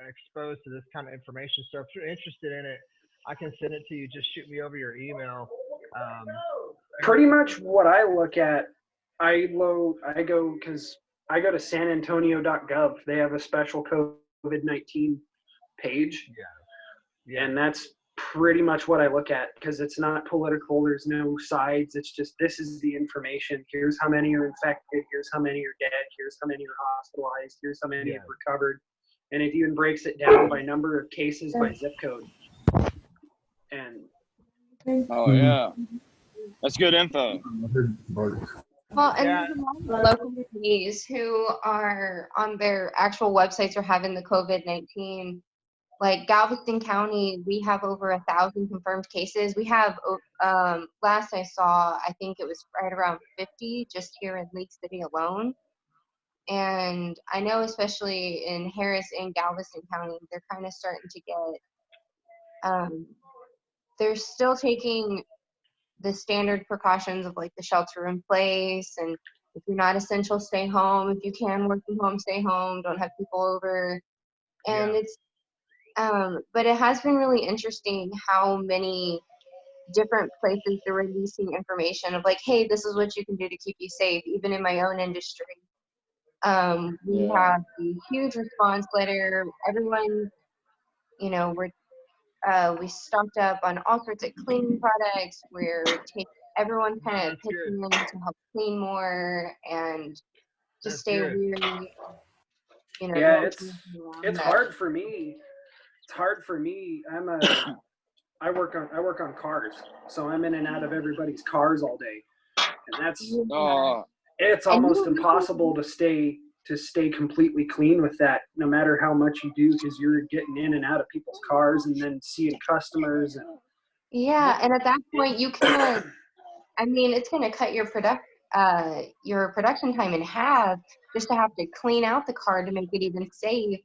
S1: exposed to this kind of information. So if you're interested in it, I can send it to you. Just shoot me over your email.
S5: Pretty much what I look at, I go to sanantonio.gov. They have a special COVID-19 page.
S1: Yeah.
S5: And that's pretty much what I look at, because it's not political. There's no sides. It's just, this is the information. Here's how many are infected. Here's how many are dead. Here's how many are hospitalized. Here's how many have recovered. And it even breaks it down by number of cases by zip code. And
S10: Oh, yeah. That's good info.
S11: Well, and there's a lot of local communities who are on their actual websites are having the COVID-19. Like Galveston County, we have over 1,000 confirmed cases. We have, last I saw, I think it was right around 50 just here in League City alone. And I know especially in Harris and Galveston County, they're kind of starting to get, they're still taking the standard precautions of like the shelter in place, and if you're not essential, stay home. If you can work from home, stay home. Don't have people over. And it's, but it has been really interesting how many different places they're releasing information of like, hey, this is what you can do to keep you safe. Even in my own industry, we have the huge response letter. Everyone, we stocked up on all sorts of cleaning products. Everyone kind of pitching in to help clean more and just stay weary.
S5: Yeah, it's hard for me. It's hard for me. I work on cars, so I'm in and out of everybody's cars all day, and it's almost impossible to stay completely clean with that, no matter how much you do, because you're getting in and out of people's cars and then seeing customers.
S11: And at that point, you can't. I mean, it's going to cut your production time in half just to have to clean out the car to make it even safe,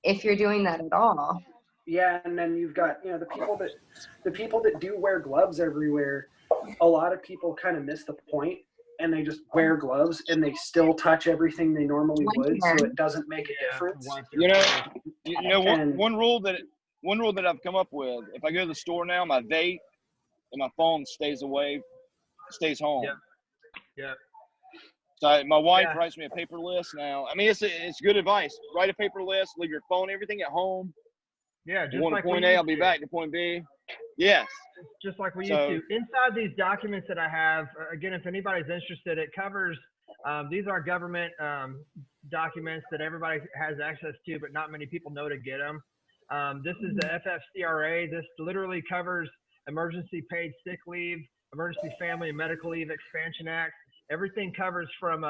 S11: if you're doing that at all.
S5: Yeah, and then you've got, you know, the people that do wear gloves everywhere. A lot of people kind of miss the point, and they just wear gloves and they still touch everything they normally would, so it doesn't make a difference.
S10: You know, one rule that I've come up with: if I go to the store now, my vape and my phone stays home.
S1: Yeah. Yeah.
S10: So my wife writes me a paper list now. I mean, it's good advice. Write a paper list. Leave your phone, everything at home.
S1: Yeah, just
S10: going
S1: like
S10: to point A, I'll be back to point B. Yes.
S1: Just like we used to. Inside these documents that I have, again, if anybody's interested, it covers, these are government documents that everybody has access to, but not many people know to get them. This is the FFCRA. This literally covers emergency paid sick leave, emergency family and medical leave expansion act. Everything covers from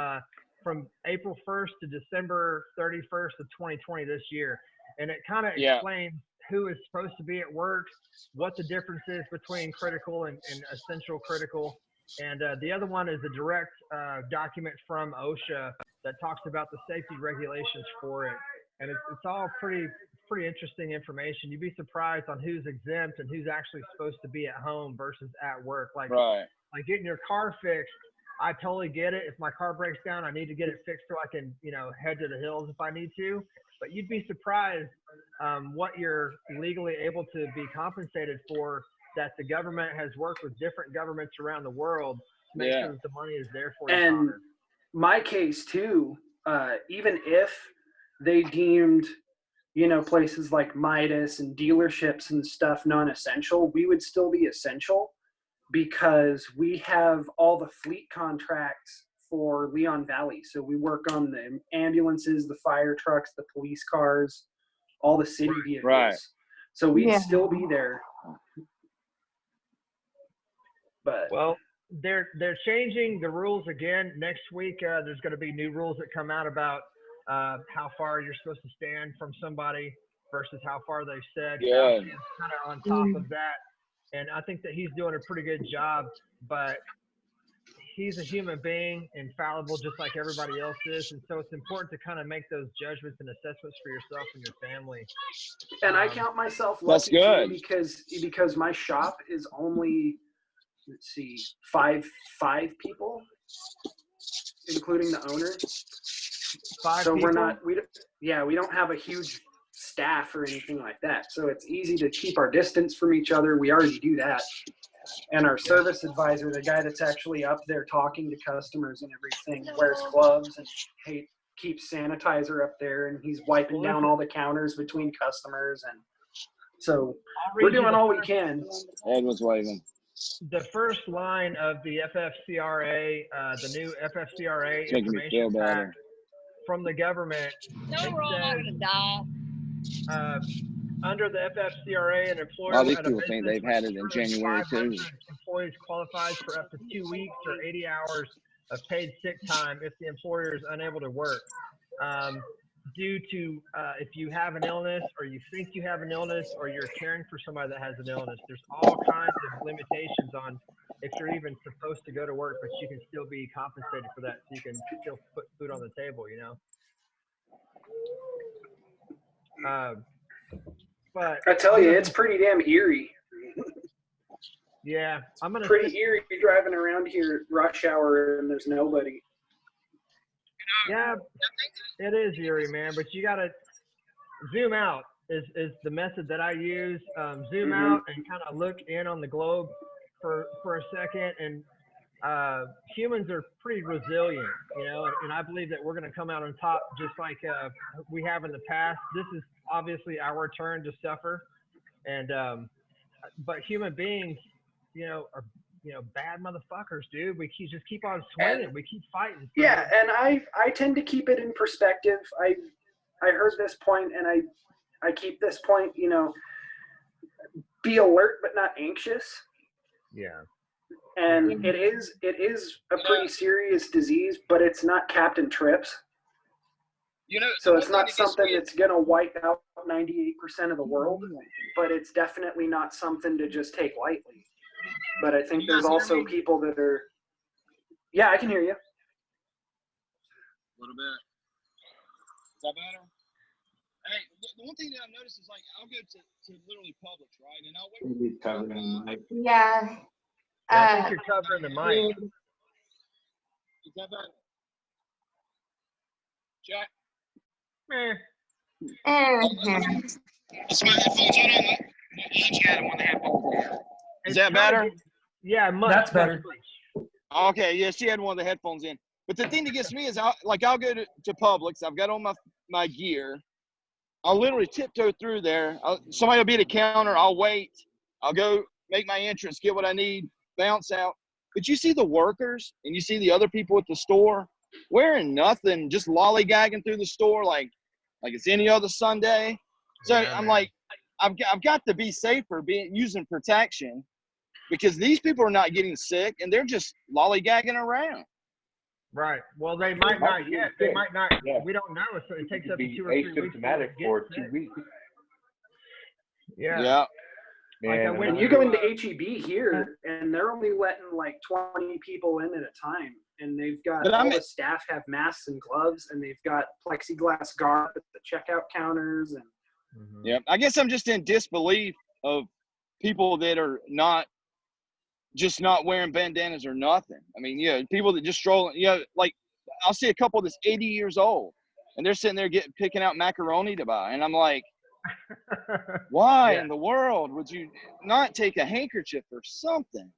S1: April 1st to December 31st of 2020 this year. And it kind of explains who is supposed to be at work, what the difference is between critical and essential critical. And the other one is a direct document from OSHA that talks about the safety regulations for it. And it's all pretty interesting information. You'd be surprised on who's exempt and who's actually supposed to be at home versus at work. Like getting your car fixed, I totally get it. If my car breaks down, I need to get it fixed so I can, you know, head to the hills if I need to. But you'd be surprised what you're legally able to be compensated for, that the government has worked with different governments around the world to make sure that the money is there for you.
S5: And my case too, even if they deemed, you know, places like Midas and dealerships and stuff non-essential, we would still be essential because we have all the fleet contracts for Leon Valley. So we work on the ambulances, the fire trucks, the police cars, all the city vehicles.
S10: Right.
S5: So we'd still be there. But
S1: well, they're changing the rules again next week. There's going to be new rules that come out about how far you're supposed to stand from somebody versus how far they've said.
S10: Yeah.
S1: Kind of on top of that. And I think that he's doing a pretty good job, but he's a human being, infallible, just like everybody else is. And so it's important to kind of make those judgments and assessments for yourself and your family.
S5: And I count myself lucky too, because my shop is only, let's see, five people, including the owner. So
S1: people?
S5: We don't have a huge staff or anything like that. So it's easy to keep our distance from each other. We already do that. And our service advisor, the guy that's actually up there talking to customers and everything, wears gloves and keeps sanitizer up there, and he's wiping down all the counters between customers. And so we're doing all we can.
S10: Ed was waving.
S1: The first line of the FFCRA, the new FFCRA information pack from the government, it says, under the FFCRA, an employer
S10: these people think they've had it in January too.
S1: Employees qualifies for up to 2 weeks or 80 hours of paid sick time if the employer is unable to work. Due to if you have an illness or you think you have an illness or you're caring for somebody that has an illness, there's all kinds of limitations on if you're even supposed to go to work, but you can still be compensated for that, so you can still put food on the table, you know. But
S5: I tell you, it's pretty damn eerie.
S1: Yeah, I'm gonna.
S5: Pretty eerie driving around here rush hour and there's nobody.
S1: Yeah, it is eerie, man. But you gotta zoom out. Is the method that I use. Zoom out and kind of look in on the globe for a second. And humans are pretty resilient, you know. And I believe that we're gonna come out on top, just like we have in the past. This is obviously our turn to suffer, and but human beings, you know, are bad motherfuckers, dude. We just keep on swinging. We keep fighting.
S5: Yeah, and I tend to keep it in perspective. I heard this point, and I keep this point. You know, be alert but not anxious.
S1: Yeah.
S5: And it is a pretty serious disease, but it's not Captain Trips.
S10: You know,
S5: so it's not something that's going to wipe out 98% of the world, but it's definitely not something to just take lightly. But I think there's also people that are, yeah, I can hear you.
S10: A little bit. Is that better? Hey, the one thing that I've noticed is like I'll go to literally Publix, right, and I'll wait.
S9: Maybe it's covered on the mic.
S11: Yeah.
S1: I think you're covering the mic.
S10: Is that better? Jack? It's my headphones on. Is that better?
S1: Yeah, much.
S5: That's better.
S10: Okay, yeah, she had one of the headphones in. But the thing that gets me is, I'll go to Publix. I've got on my gear. I'll literally tiptoe through there. Somebody will be at the counter. I'll wait. I'll go make my entrance, get what I need, bounce out. But you see the workers and you see the other people at the store wearing nothing, just lollygagging through the store like it's any other Sunday. So
S1: Yeah,
S10: I'm
S1: man.
S10: like, I've got to be safer, using protection, because these people are not getting sick and they're just lollygagging around.
S1: Right. Well, they might not yet. They might not.
S4: Yeah.
S1: We don't know. So it takes up to
S4: Be
S1: 2 or 3 weeks.
S4: asymptomatic for 2 weeks.
S1: Yeah.
S10: Yeah.
S4: Man,
S5: And you go into HEB here, and they're only letting like 20 people in at a time. And they've got the staff have masks and gloves, and they've got plexiglass guard at the checkout counters. And
S10: yeah, I guess I'm just in disbelief of people that are not wearing bandanas or nothing. I mean, yeah, people that just stroll. Yeah, like I'll see a couple that's 80 years old, and they're sitting there picking out macaroni to buy, and I'm like, why in the world would you not take a handkerchief or something?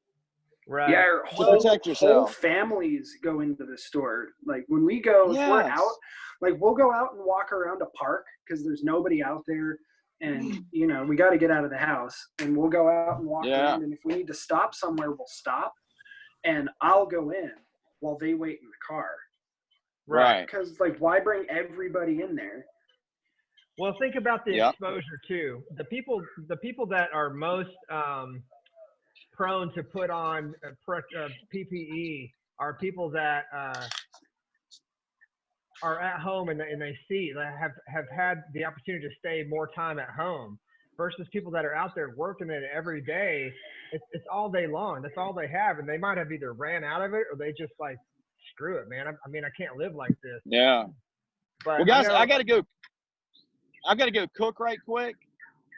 S1: Right.
S5: Yeah,
S10: protect yourself.
S5: Whole families go into the store. Like when we go, if we're out, like we'll go out and walk around a park because there's nobody out there, and we got to get out of the house, and we'll go out and walk around. And if we need to stop somewhere, we'll stop, and I'll go in while they wait in the car.
S10: Right.
S5: Because like, why bring everybody in there?
S1: Well, think about the exposure too. The people that are most prone to put on PPE are people that are at home and they see that have had the opportunity to stay more time at home, versus people that are out there working it every day. It's all day long. That's all they have, and they might have either ran out of it or they just like, screw it, man. I mean, I can't live like this.
S10: Yeah.
S1: But
S10: well, guys, I gotta go cook right quick.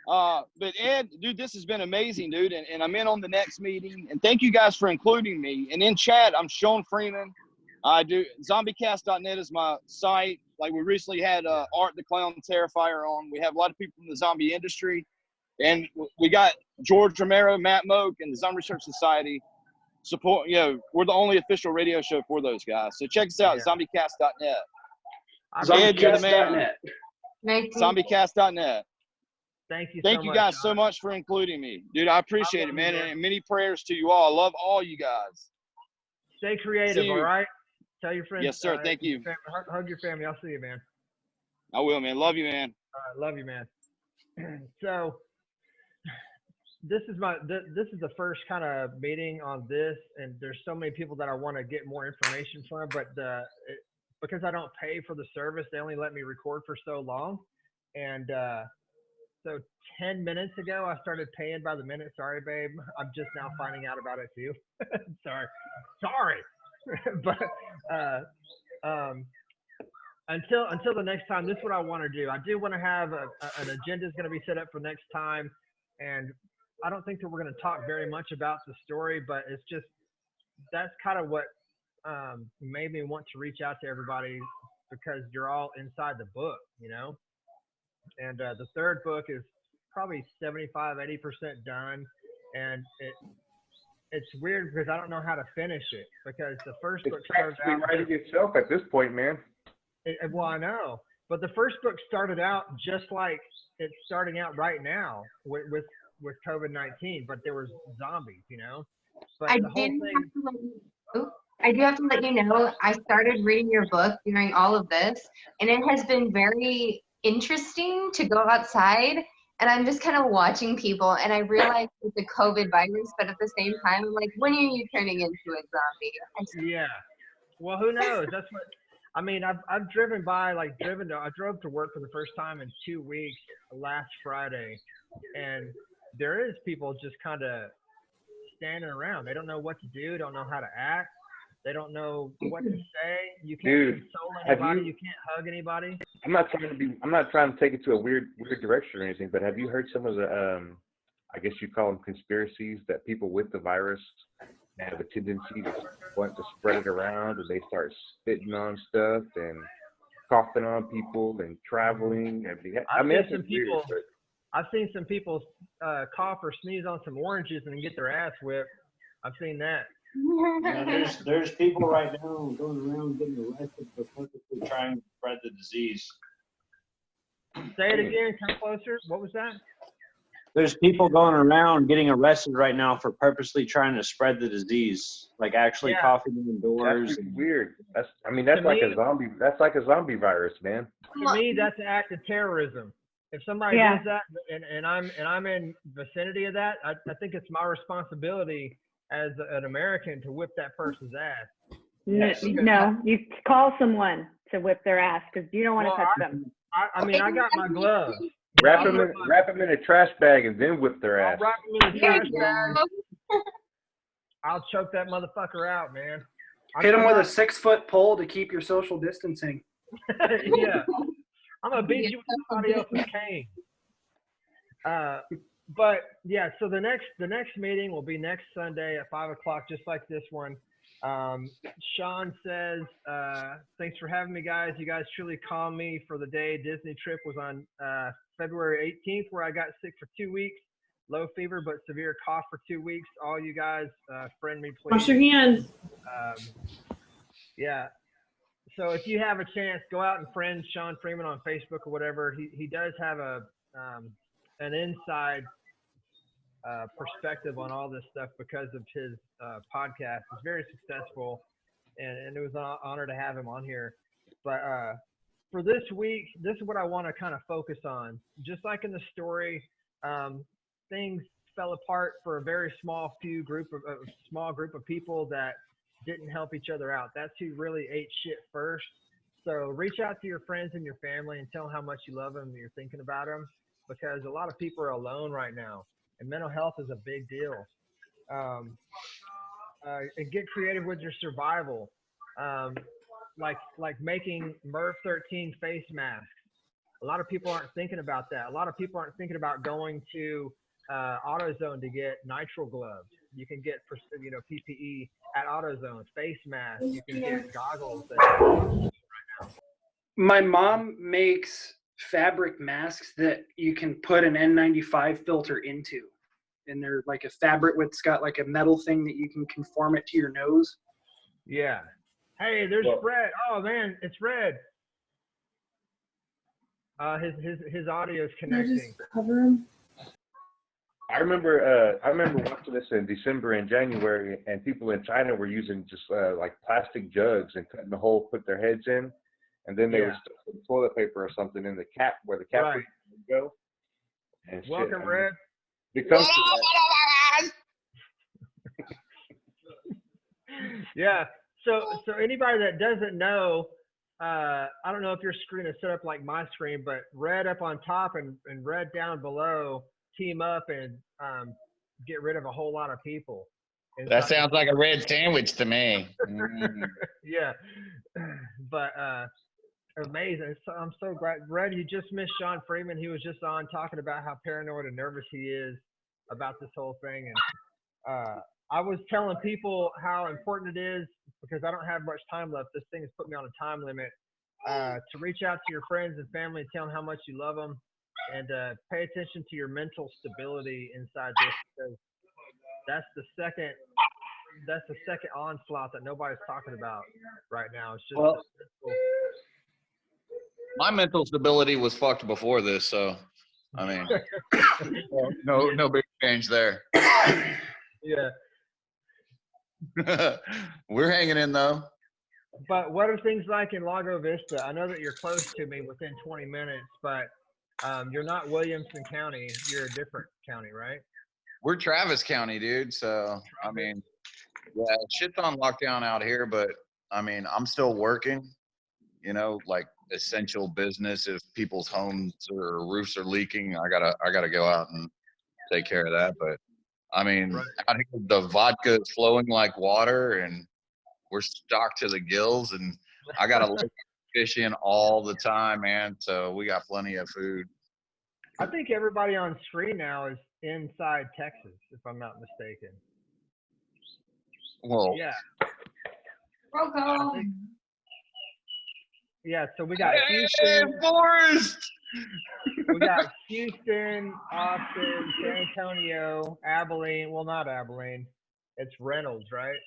S10: But Ed, dude, this has been amazing, dude. And I'm in on the next meeting. And thank you guys for including me. And in chat, I'm Sean Freeman. I do zombiecast.net is my site. Like we recently had Art the Clown Terrifier on. We have a lot of people from the zombie industry. And we got George Romero, Matt Moak, and the Zombie Research Society support. We're the only official radio show for those guys. So check us out, zombiecast.net.
S5: Zombiecast.net.
S10: Zombiecast.net.
S1: Thank you
S10: guys so much for including me. Dude, I appreciate it, man. And many prayers to you all. I love all you guys.
S1: Stay creative, all right? Tell your friends.
S10: Yes, sir. Thank you.
S1: Hug your family. I'll see you, man.
S10: I will, man. Love you, man.
S1: Love you, man. So this is the first kind of meeting on this, and there's so many people that I want to get more information from, but because I don't pay for the service, they only let me record for so long. And so 10 minutes ago, I started paying by the minute. Sorry, babe. I'm just now finding out about it too. Sorry. But until the next time, this is what I want to do. I do want to have an agenda is going to be set up for next time. And I don't think that we're going to talk very much about the story, but it's just, that's kind of what made me want to reach out to everybody, because you're all inside the book, and the third book is probably 75-80% done, and it's weird because I don't know how to finish it, because the first book started out
S4: writing itself at this point, man.
S1: Well, I know, but the first book started out just like it's starting out right now with COVID-19, but there was zombies, But the whole thing.
S11: I do have to let you know, I started reading your book during all of this, and it has been very interesting to go outside, and I'm just kind of watching people, and I realize it's a COVID virus, but at the same time, I'm like, when are you turning into a zombie?
S1: Yeah. Well, who knows? That's what, I mean, I've driven by, I drove to work for the first time in 2 weeks last Friday, and there is people just kind of standing around. They don't know what to do, don't know how to act. They don't know what to say. You can't
S4: Dude,
S1: console
S4: have
S1: anybody.
S4: you-
S1: You can't hug anybody.
S4: I'm not trying to take it to a weird direction or anything, but have you heard some of the I guess you call them conspiracies that people with the virus have a tendency to want to spread it around, and they start spitting on stuff and coughing on people and traveling. I mean, that's weird, but
S1: I've seen some people cough or sneeze on some oranges and get their ass whipped. I've seen that.
S9: There's people right now going around getting arrested for purposely trying to spread the disease.
S1: Say it again. Come closer. What was that?
S9: There's people going around getting arrested right now for purposely trying to spread the disease, like actually coughing indoors.
S4: that's weird. That's like a zombie. That's like a zombie virus, man.
S1: To me, that's an act of terrorism. If somebody does that, and I'm in vicinity of that, I think it's my responsibility as an American to whip that person's ass.
S6: No, you call someone to whip their ass because you don't want to touch them.
S1: I mean, I got my gloves.
S4: Wrap them in a trash bag and then whip their ass.
S1: I'll wrap them in a trash bag. I'll choke that motherfucker out, man.
S5: Hit them with a 6-foot pole to keep your social distancing.
S1: Yeah. I'm going to beat you with somebody else's cane. But yeah, so the next meeting will be next Sunday at 5 o'clock, just like this one. Sean says, thanks for having me, guys. You guys truly calmed me for the day. Disney trip was on February 18th, where I got sick for 2 weeks. Low fever, but severe cough for 2 weeks. All you guys, friend me, please.
S3: Wash your hands.
S1: Yeah. So if you have a chance, go out and friend Sean Freeman on Facebook or whatever. He does have an inside perspective on all this stuff because of his podcast. It's very successful, and it was an honor to have him on here. But for this week, this is what I want to kind of focus on. Just like in the story, things fell apart for a very small group of people that didn't help each other out. That's who really ate shit first. So reach out to your friends and your family and tell them how much you love them and you're thinking about them, because a lot of people are alone right now, and mental health is a big deal. And get creative with your survival, like making MERV 13 face masks. A lot of people aren't thinking about that. A lot of people aren't thinking about going to AutoZone to get nitrile gloves. You can get PPE at AutoZone, face masks. You can get goggles.
S5: My mom makes fabric masks that you can put an N95 filter into, and they're like a fabric it's got like a metal thing that you can conform it to your nose.
S1: Yeah. Hey, there's Fred. Oh man, it's Red. His audio is connecting.
S3: Just cover him.
S4: I remember watching this in December and January, and people in China were using just like plastic jugs and cutting the hole, put their heads in, and then they would stuff some toilet paper or something in the cap where the cap would go. And
S1: welcome, Red.
S4: It comes to that.
S1: Yeah. So anybody that doesn't know, I don't know if your screen is set up like my screen, but Red up on top and Red down below team up and get rid of a whole lot of people.
S10: That sounds like a red sandwich to me.
S1: Yeah, but amazing. So I'm so glad. Red, you just missed Sean Freeman. He was just on talking about how paranoid and nervous he is about this whole thing. And I was telling people how important it is, because I don't have much time left. This thing has put me on a time limit, to reach out to your friends and family and tell them how much you love them. And pay attention to your mental stability inside this, because that's the second onslaught that nobody's talking about right now. It's just
S10: my mental stability was fucked before this, so I mean, no big change there.
S1: Yeah.
S10: We're hanging in though.
S1: But what are things like in Lago Vista? I know that you're close to me within 20 minutes, but you're not Williamson County. You're a different county, right?
S10: We're Travis County, dude. So, I mean, yeah, shit's on lockdown out here, but I mean, I'm still working, like essential business. If people's homes or roofs are leaking, I gotta go out and take care of that. But I mean, out here, the vodka is flowing like water, and
S12: we're stocked to the gills, and I got to fish in all the time, man. So we got plenty of food.
S1: I think everybody on screen now is inside Texas, if I'm not mistaken.
S12: Well,
S1: yeah.
S11: Roll call.
S1: Yeah, so we got Houston.
S12: Forrest!
S1: We got Houston, Austin, San Antonio, Abilene. Well, not Abilene. It's Reynolds, right?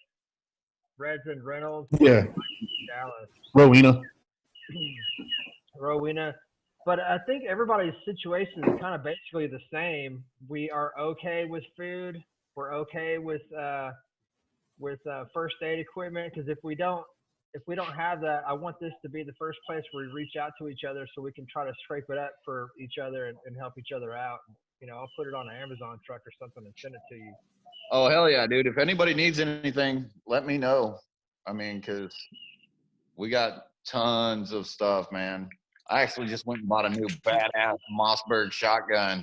S1: Reds and Reynolds.
S8: Yeah.
S1: Dallas.
S8: Rowena.
S1: But I think everybody's situation is kind of basically the same. We are okay with food. We're okay with first aid equipment, because if we don't have that, I want this to be the first place where we reach out to each other so we can try to scrape it up for each other and help each other out. You know, I'll put it on an Amazon truck or something and send it to you.
S12: Oh, hell yeah, dude. If anybody needs anything, let me know. I mean, because we got tons of stuff, man. I actually just went and bought a new badass Mossberg shotgun.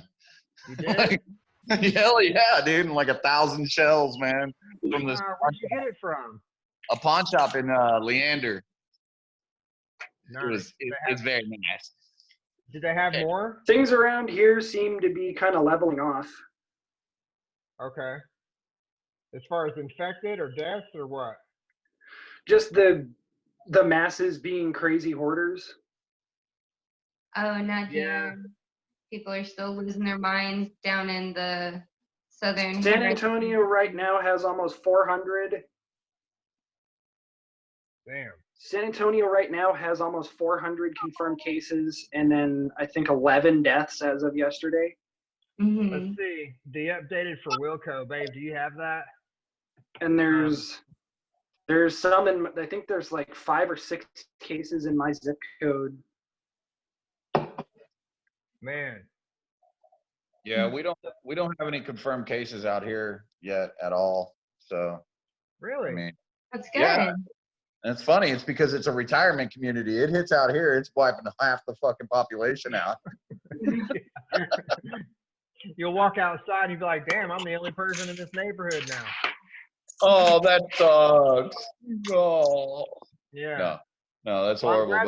S1: You did?
S12: Hell yeah, dude. And like 1,000 shells, man. From this.
S1: Where'd you get it from?
S12: A pawn shop in Leander.
S1: Nice.
S12: It's very nice.
S1: Did they have more?
S5: Things around here seem to be kind of leveling off.
S1: Okay. As far as infected or deaths or what?
S5: Just the masses being crazy hoarders.
S11: Oh, not here. People are still losing their minds down in the southern.
S5: San Antonio right now has almost 400.
S1: Damn.
S5: San Antonio right now has almost 400 confirmed cases, and then I think 11 deaths as of yesterday.
S11: Mm-hmm.
S1: Let's see. The updated for Wilco, babe. Do you have that?
S5: And there's some in, I think there's like 5 or 6 cases in my zip code.
S1: Man.
S12: Yeah, we don't have any confirmed cases out here yet at all. So
S1: really,
S12: I mean,
S11: that's good.
S12: Yeah. And it's funny. It's because it's a retirement community. It hits out here, it's wiping half the fucking population out.
S1: You'll walk outside and you'll be like, "Damn, I'm the only person in this neighborhood now."
S12: Oh, that sucks. Oh.
S1: Yeah.
S12: No, that's
S1: Well,
S12: horrible.
S1: I'm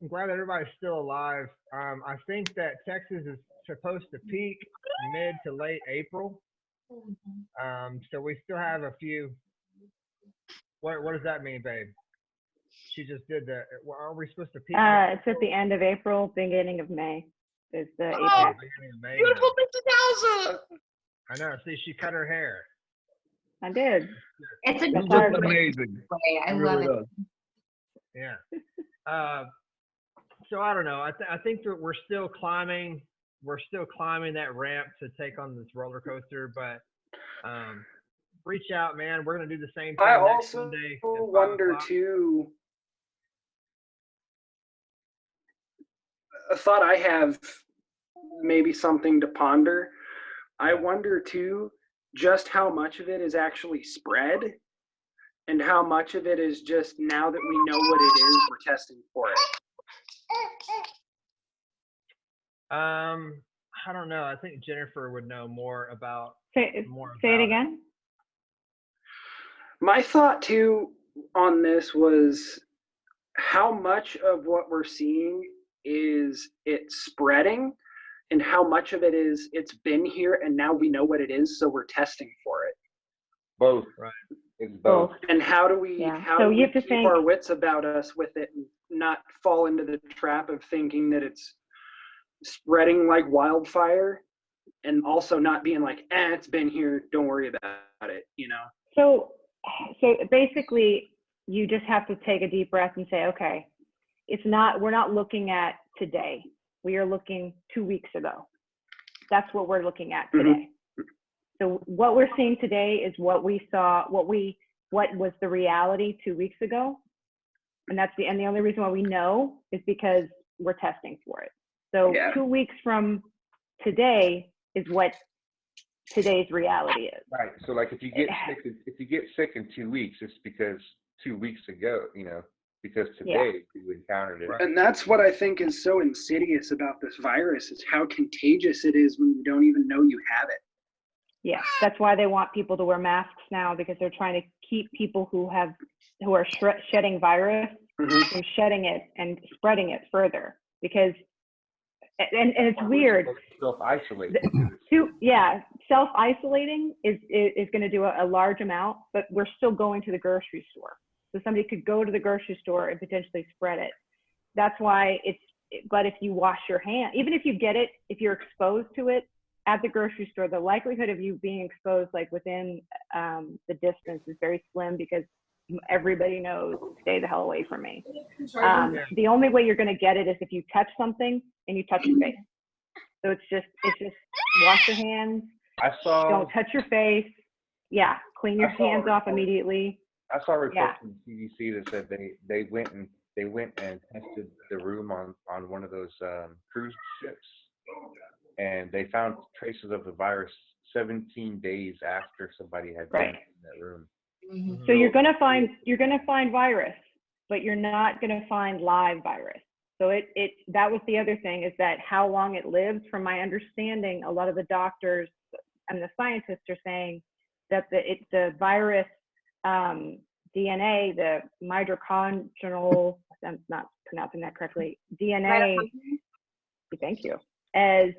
S1: glad that everybody's still alive. I think that Texas is supposed to peak mid to late April. So we still have a few. What does that mean, babe? She just did the. Are we supposed to peak?
S6: It's at the end of April, beginning of May. Is the
S1: beginning of May.
S12: Beautiful Mr. Dowser.
S1: I know. See, she cut her hair.
S6: I did.
S11: It's a
S12: It
S11: good
S12: looks amazing.
S11: way. I
S12: It
S11: love
S12: really
S11: it.
S12: does.
S1: Yeah. So I don't know. I think that we're still climbing. We're still climbing that ramp to take on this roller coaster. But reach out, man. We're gonna do the same thing
S5: I
S1: next
S5: also
S1: Monday.
S5: wonder too. A thought I have, maybe something to ponder. I wonder too, just how much of it is actually spread, and how much of it is just now that we know what it is, we're testing for it.
S1: I don't know. I think Jennifer would know more about.
S6: Say it again.
S5: My thought too on this was how much of what we're seeing is it spreading, and how much of it is it's been here and now we know what it is, so we're testing for it.
S4: Both.
S1: Right.
S4: It's both.
S5: And how do we
S6: So you have to
S5: keep
S6: think-
S5: our wits about us with it and not fall into the trap of thinking that it's spreading like wildfire, and also not being like, it's been here, don't worry about it, you know?
S6: So basically, you just have to take a deep breath and say, okay, we're not looking at today. We are looking 2 weeks ago. That's what we're looking at today. Mm-hmm. So what we're seeing today is what we saw, what was the reality 2 weeks ago. And the only reason why we know is because we're testing for it. So 2 weeks from today is what today's reality is.
S4: Right. So like if you get sick in 2 weeks, it's because 2 weeks ago, because today you encountered it.
S5: And that's what I think is so insidious about this virus, is how contagious it is when you don't even know you have it.
S6: Yeah, that's why they want people to wear masks now, because they're trying to keep people who are shedding virus from shedding it and spreading it further, because and it's weird.
S4: Self-isolating.
S6: Self-isolating is going to do a large amount, but we're still going to the grocery store. So somebody could go to the grocery store and potentially spread it. That's why but if you wash your hand, even if you get it, if you're exposed to it at the grocery store, the likelihood of you being exposed like within the distance is very slim, because everybody knows, stay the hell away from me. The only way you're going to get it is if you touch something and you touch your face. So it's just wash your hands. Don't touch your face. Yeah, clean your hands off immediately.
S4: I saw a report from the CDC that said they went and tested the room on one of those cruise ships, and they found traces of the virus 17 days after somebody had been in that room.
S6: So you're gonna find virus, but you're not gonna find live virus. So that was the other thing, is that how long it lives. From my understanding, a lot of the doctors and the scientists are saying that the virus DNA, the mitochondrial, I'm not pronouncing that correctly, DNA, thank you, as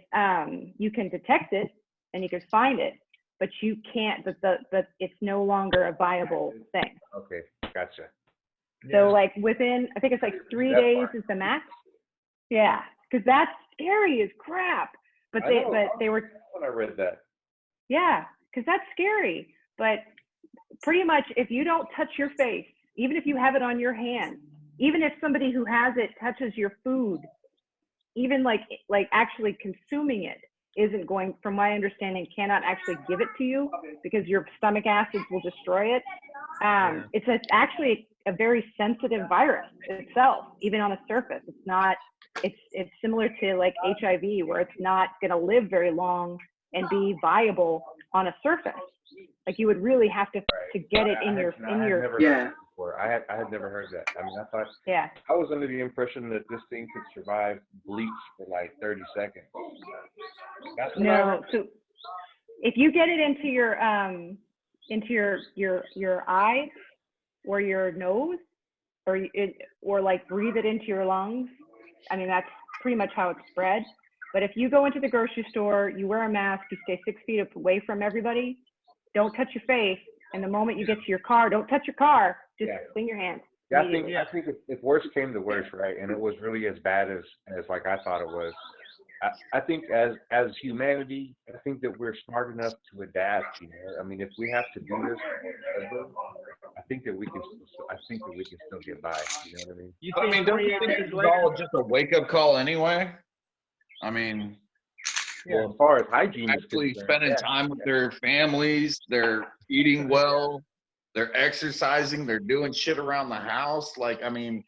S6: you can detect it and you can find it, but you can't, but it's no longer a viable thing.
S4: Okay, gotcha.
S6: So like within, I think it's like 3 days is the max. Yeah, because that's scary as crap. But they were,
S4: when I read that.
S6: Yeah, because that's scary. But pretty much, if you don't touch your face, even if you have it on your hand, even if somebody who has it touches your food, even like actually consuming it isn't going, from my understanding, cannot actually give it to you, because your stomach acids will destroy it. It's actually a very sensitive virus itself, even on the surface. It's not, it's similar to like HIV, where it's not going to live very long and be viable on a surface. Like you would really have to get it in your.
S4: I had never heard that. I mean, I thought, I was under the impression that this thing could survive bleach for like 30 seconds.
S6: No, so if you get it into your eye or your nose, or like breathe it into your lungs, I mean, that's pretty much how it's spread. But if you go into the grocery store, you wear a mask, you stay 6 feet away from everybody, don't touch your face, and the moment you get to your car, don't touch your car, just clean your hands.
S4: Yeah, I think if worse came to worse, right, and it was really as bad as like I thought it was, I think as humanity, I think that we're smart enough to adapt. You know, I mean, if we have to do this, I think that we can still get by. You know what I mean?
S12: I mean, don't you think it's all just a wake up call anyway? I mean,
S4: well, as far as hygiene,
S12: actually spending time with their families, they're eating well, they're exercising, they're doing shit around the house. Like, I mean,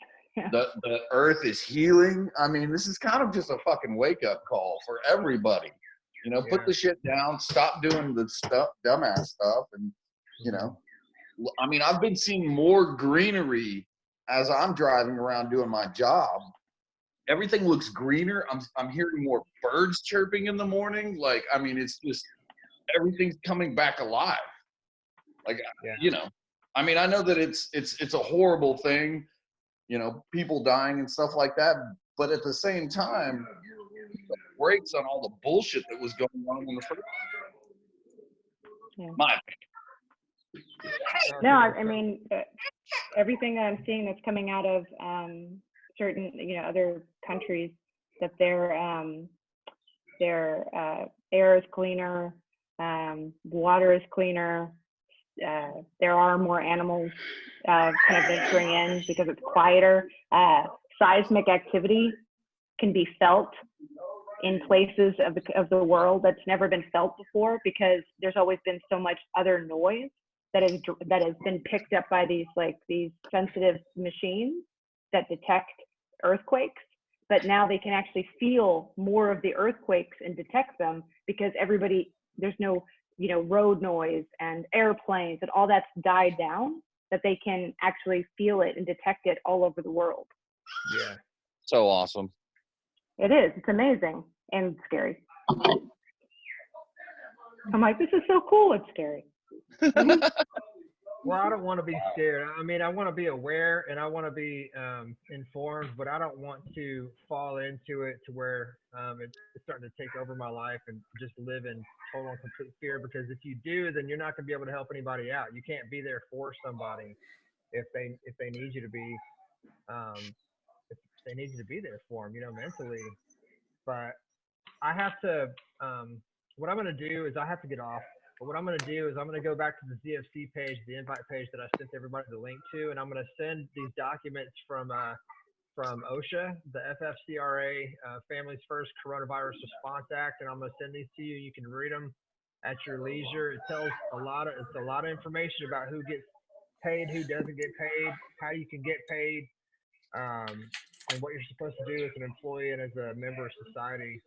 S12: the earth is healing. I mean, this is kind of just a fucking wake up call for everybody. You know, put the shit down, stop doing the dumbass stuff, and you know, I mean, I've been seeing more greenery as I'm driving around doing my job. Everything looks greener. I'm hearing more birds chirping in the morning. Like, I mean, it's just everything's coming back alive. Like, you know, I mean, I know that it's a horrible thing, you know, people dying and stuff like that. But at the same time, it breaks on all the bullshit that was going on in the first. My opinion.
S6: No, I mean, everything that I'm seeing that's coming out of certain, you know, other countries, that their air is cleaner, water is cleaner. There are more animals kind of venturing in because it's quieter. Seismic activity can be felt in places of the world that's never been felt before, because there's always been so much other noise that has been picked up by these sensitive machines that detect earthquakes. But now they can actually feel more of the earthquakes and detect them, because there's no, you know, road noise and airplanes and all that's died down, that they can actually feel it and detect it all over the world.
S12: Yeah. So awesome.
S6: It is. It's amazing and scary. I'm like, this is so cool. It's scary.
S1: Well, I don't want to be scared. I mean, I want to be aware and I want to be informed, but I don't want to fall into it to where it's starting to take over my life and just live in total and complete fear. Because if you do, then you're not going to be able to help anybody out. You can't be there for somebody if they need you to be, if they need you to be there for them, you know, mentally. But I have to. What I'm going to do is I have to get off. But what I'm going to do is I'm going to go back to the ZFC page, the invite page that I sent everybody the link to, and I'm going to send these documents from OSHA, the FFCRA, Families First Coronavirus Response Act, and I'm going to send these to you. You can read them at your leisure. It tells a lot of information about who gets paid, who doesn't get paid, how you can get paid, and what you're supposed to do as an employee and as a member of society.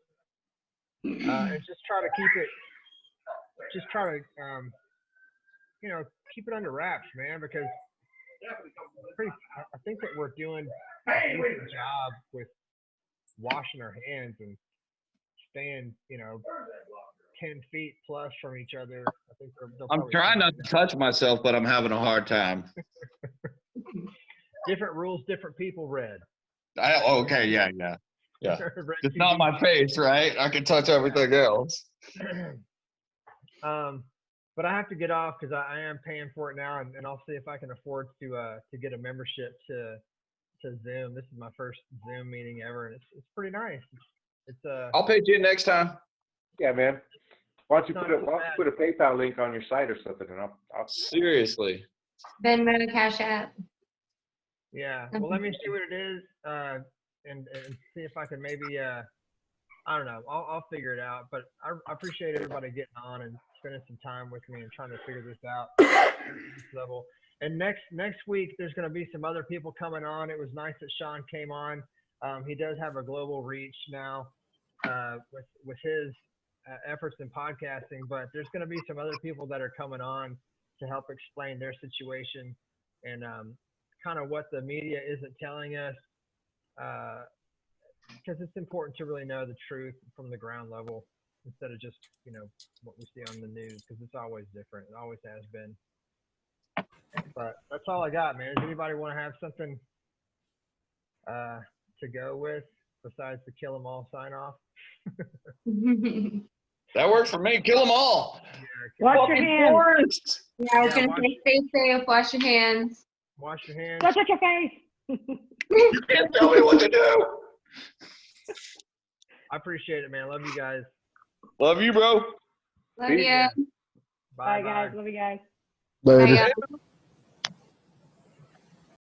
S1: And just try to keep it. Just try to, you know, keep it under wraps, man, because I think that we're doing a decent job with washing our hands and staying, you know, 10 feet plus from each other. I think
S12: I'm trying not to touch myself, but I'm having a hard time.
S1: Different rules, different people, Red.
S12: Okay, yeah. It's not my face, right? I can touch everything else.
S1: But I have to get off because I am paying for it now, and I'll see if I can afford to get a membership to Zoom. This is my first Zoom meeting ever, and it's pretty nice. It's
S12: I'll pay you next time.
S4: Yeah, man. Why don't you put a PayPal link on your site or something, and I'll
S12: seriously.
S11: Venmo, Cash App.
S1: Yeah. Well, let me see what it is, and see if I can maybe I don't know. I'll figure it out. But I appreciate everybody getting on and spending some time with me and trying to figure this out at this level. And next week there's going to be some other people coming on. It was nice that Sean came on. He does have a global reach now with his efforts in podcasting. But there's going to be some other people that are coming on to help explain their situation and kind of what the media isn't telling us. Because it's important to really know the truth from the ground level instead of just, you know, what we see on the news, because it's always different. It always has been. But that's all I got, man. Does anybody want to have something to go with besides the kill 'em all sign off?
S12: That works for me. Kill them all.
S1: Yeah,
S6: Wash your hands.
S11: Yeah, I was going to say stay safe, wash your hands.
S1: Wash your hands.
S6: Touch your face.
S12: You can't tell me what to do.
S1: I appreciate it, man. Love you guys.
S12: Love you, bro.
S11: Love you.
S1: Bye,
S6: Bye, guys. Love you guys.
S8: Later.
S11: Bye, guys.